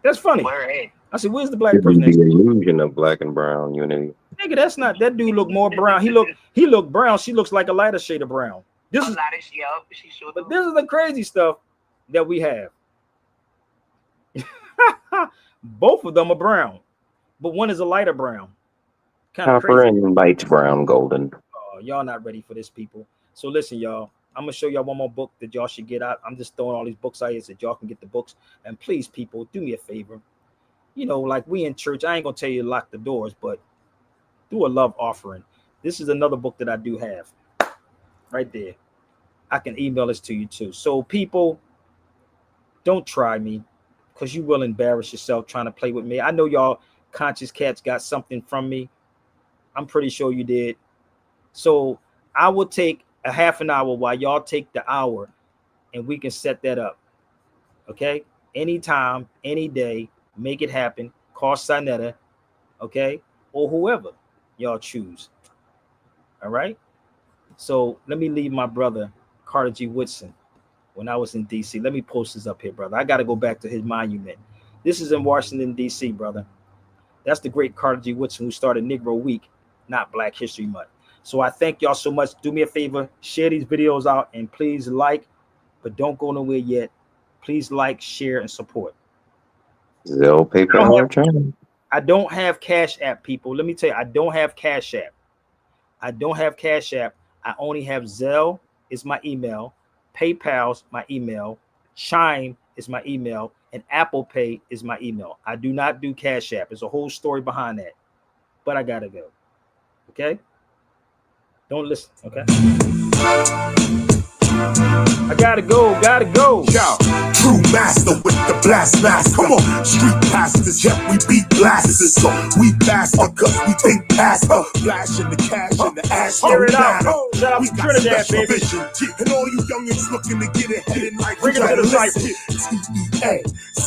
That's funny. I said, where's the black person at? The illusion of black and brown unity. Nigga, that's not, that dude look more brown. He looked brown. She looks like a lighter shade of brown. But this is the crazy stuff that we have. Both of them are brown, but one is a lighter brown. Kind of Copper crazy. and light brown golden. Oh, y'all not ready for this, people. So listen, y'all. I'm gonna show y'all one more book that y'all should get out. I'm just throwing all these books out here so y'all can get the books. And please, people, do me a favor. You know, like we in church, I ain't gonna tell you to lock the doors, but do a love offering. This is another book that I do have right there. I can email this to you too. So people, don't try me, because you will embarrass yourself trying to play with me. I know y'all conscious cats got something from me. I'm pretty sure you did. So I will take a half an hour while y'all take the hour, and we can set that up. Okay? Anytime, any day, make it happen. Call Sinetta, okay? Or whoever y'all choose. All right? So let me leave my brother, Carter G. Woodson, when I was in D.C. Let me post this up here, brother. I got to go back to his monument. This is in Washington, D.C., brother. That's the great Carter G. Woodson who started Negro Week, not Black History Month. So I thank y'all so much. Do me a favor, share these videos out, and please like, but don't go nowhere yet. Please like, share, and support. Zelle, PayPal, or Chime. I don't have Cash App, people. Let me tell you, I don't have Cash App. I don't have Cash App. I only have Zelle is my email, PayPal's my email, Chime is my email, and Apple Pay is my email. I do not do Cash App. There's a whole story behind that, but I gotta go. Okay? Don't listen. Okay? I gotta go. Yo, true master with the blast mask. Come on, street pastors, yep, we beat blasters. So we faster cause we think faster. Flashing the cash and the ash. Hear it out. Shout out We to got Trinidad, special baby. vision. And all you youngins looking to get ahead in life. Bring it to the disciple.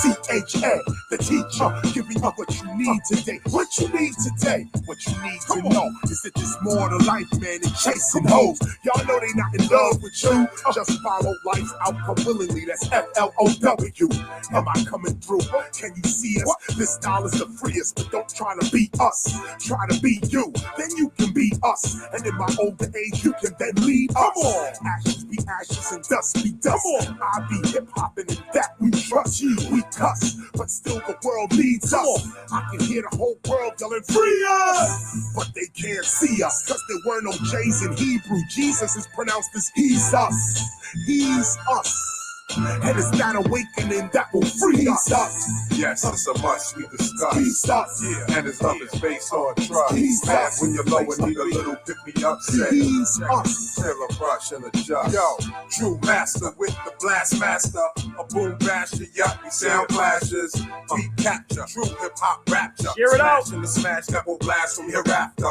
TEA, the teacher, giving you what you need today. What you need today, what you need to know is that there's more to life, man, than chasing hoes. Y'all know they not in love with you. Just follow life's outcome willingly. That's FLO. F-O-W. Am I coming through? Can you see us? This style is the freest, but don't try to be us. Try to be you, then you can be us. And in my older age, you can then lead us. Ashes be ashes and dust be dust. I be hip-hopping and that we trust. We cuss, but still the world needs us. I can hear the whole world yelling, free us! But they can't see us, cause there were no J's in Hebrew. Jesus is pronounced as he's us. He's us. And it's that awakening that will free us. Yes, it's a must we discuss. He's us. Yeah, and his love is based on trust. He's Man, us. when you're low and need a little pick me up, say He's us. tear a brush and adjust. Yo, true master with the blast master. A boom basher, yup, we sound flashes. Beat capture, true hip hop rapture. Share it out. Smashing the smash that will blast from hereafter.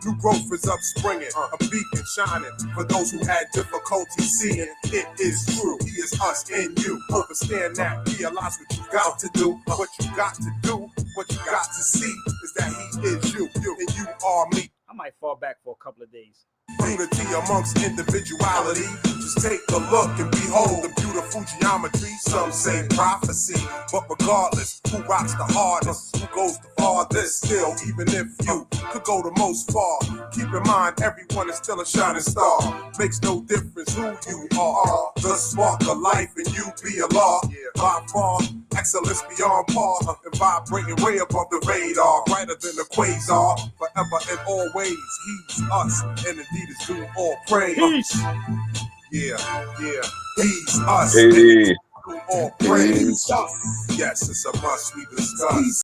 New growth is upspringing, a beacon shining. For those who had difficulty seeing, it is true. He is us and you. Understand that, realize what you got to do. What you got to do, what you got to see is that he is you, and you are me. I might fall back for a couple of days. Unity amongst individuality. Just take a look and behold the beautiful geometry. Some say prophecy, but regardless, who rocks the hardest, who goes the farthest? Still, even if you could go the most far, keep in mind everyone is still a shining star. Makes no difference who you are. The spark of life and you be a law. By far, excellence beyond par, and vibrating way above the radar, brighter than the quasar. Forever and always, he's us, and indeed is due all praise. Yeah, he's us. Hey. All praise. Yes, it's a must we discuss.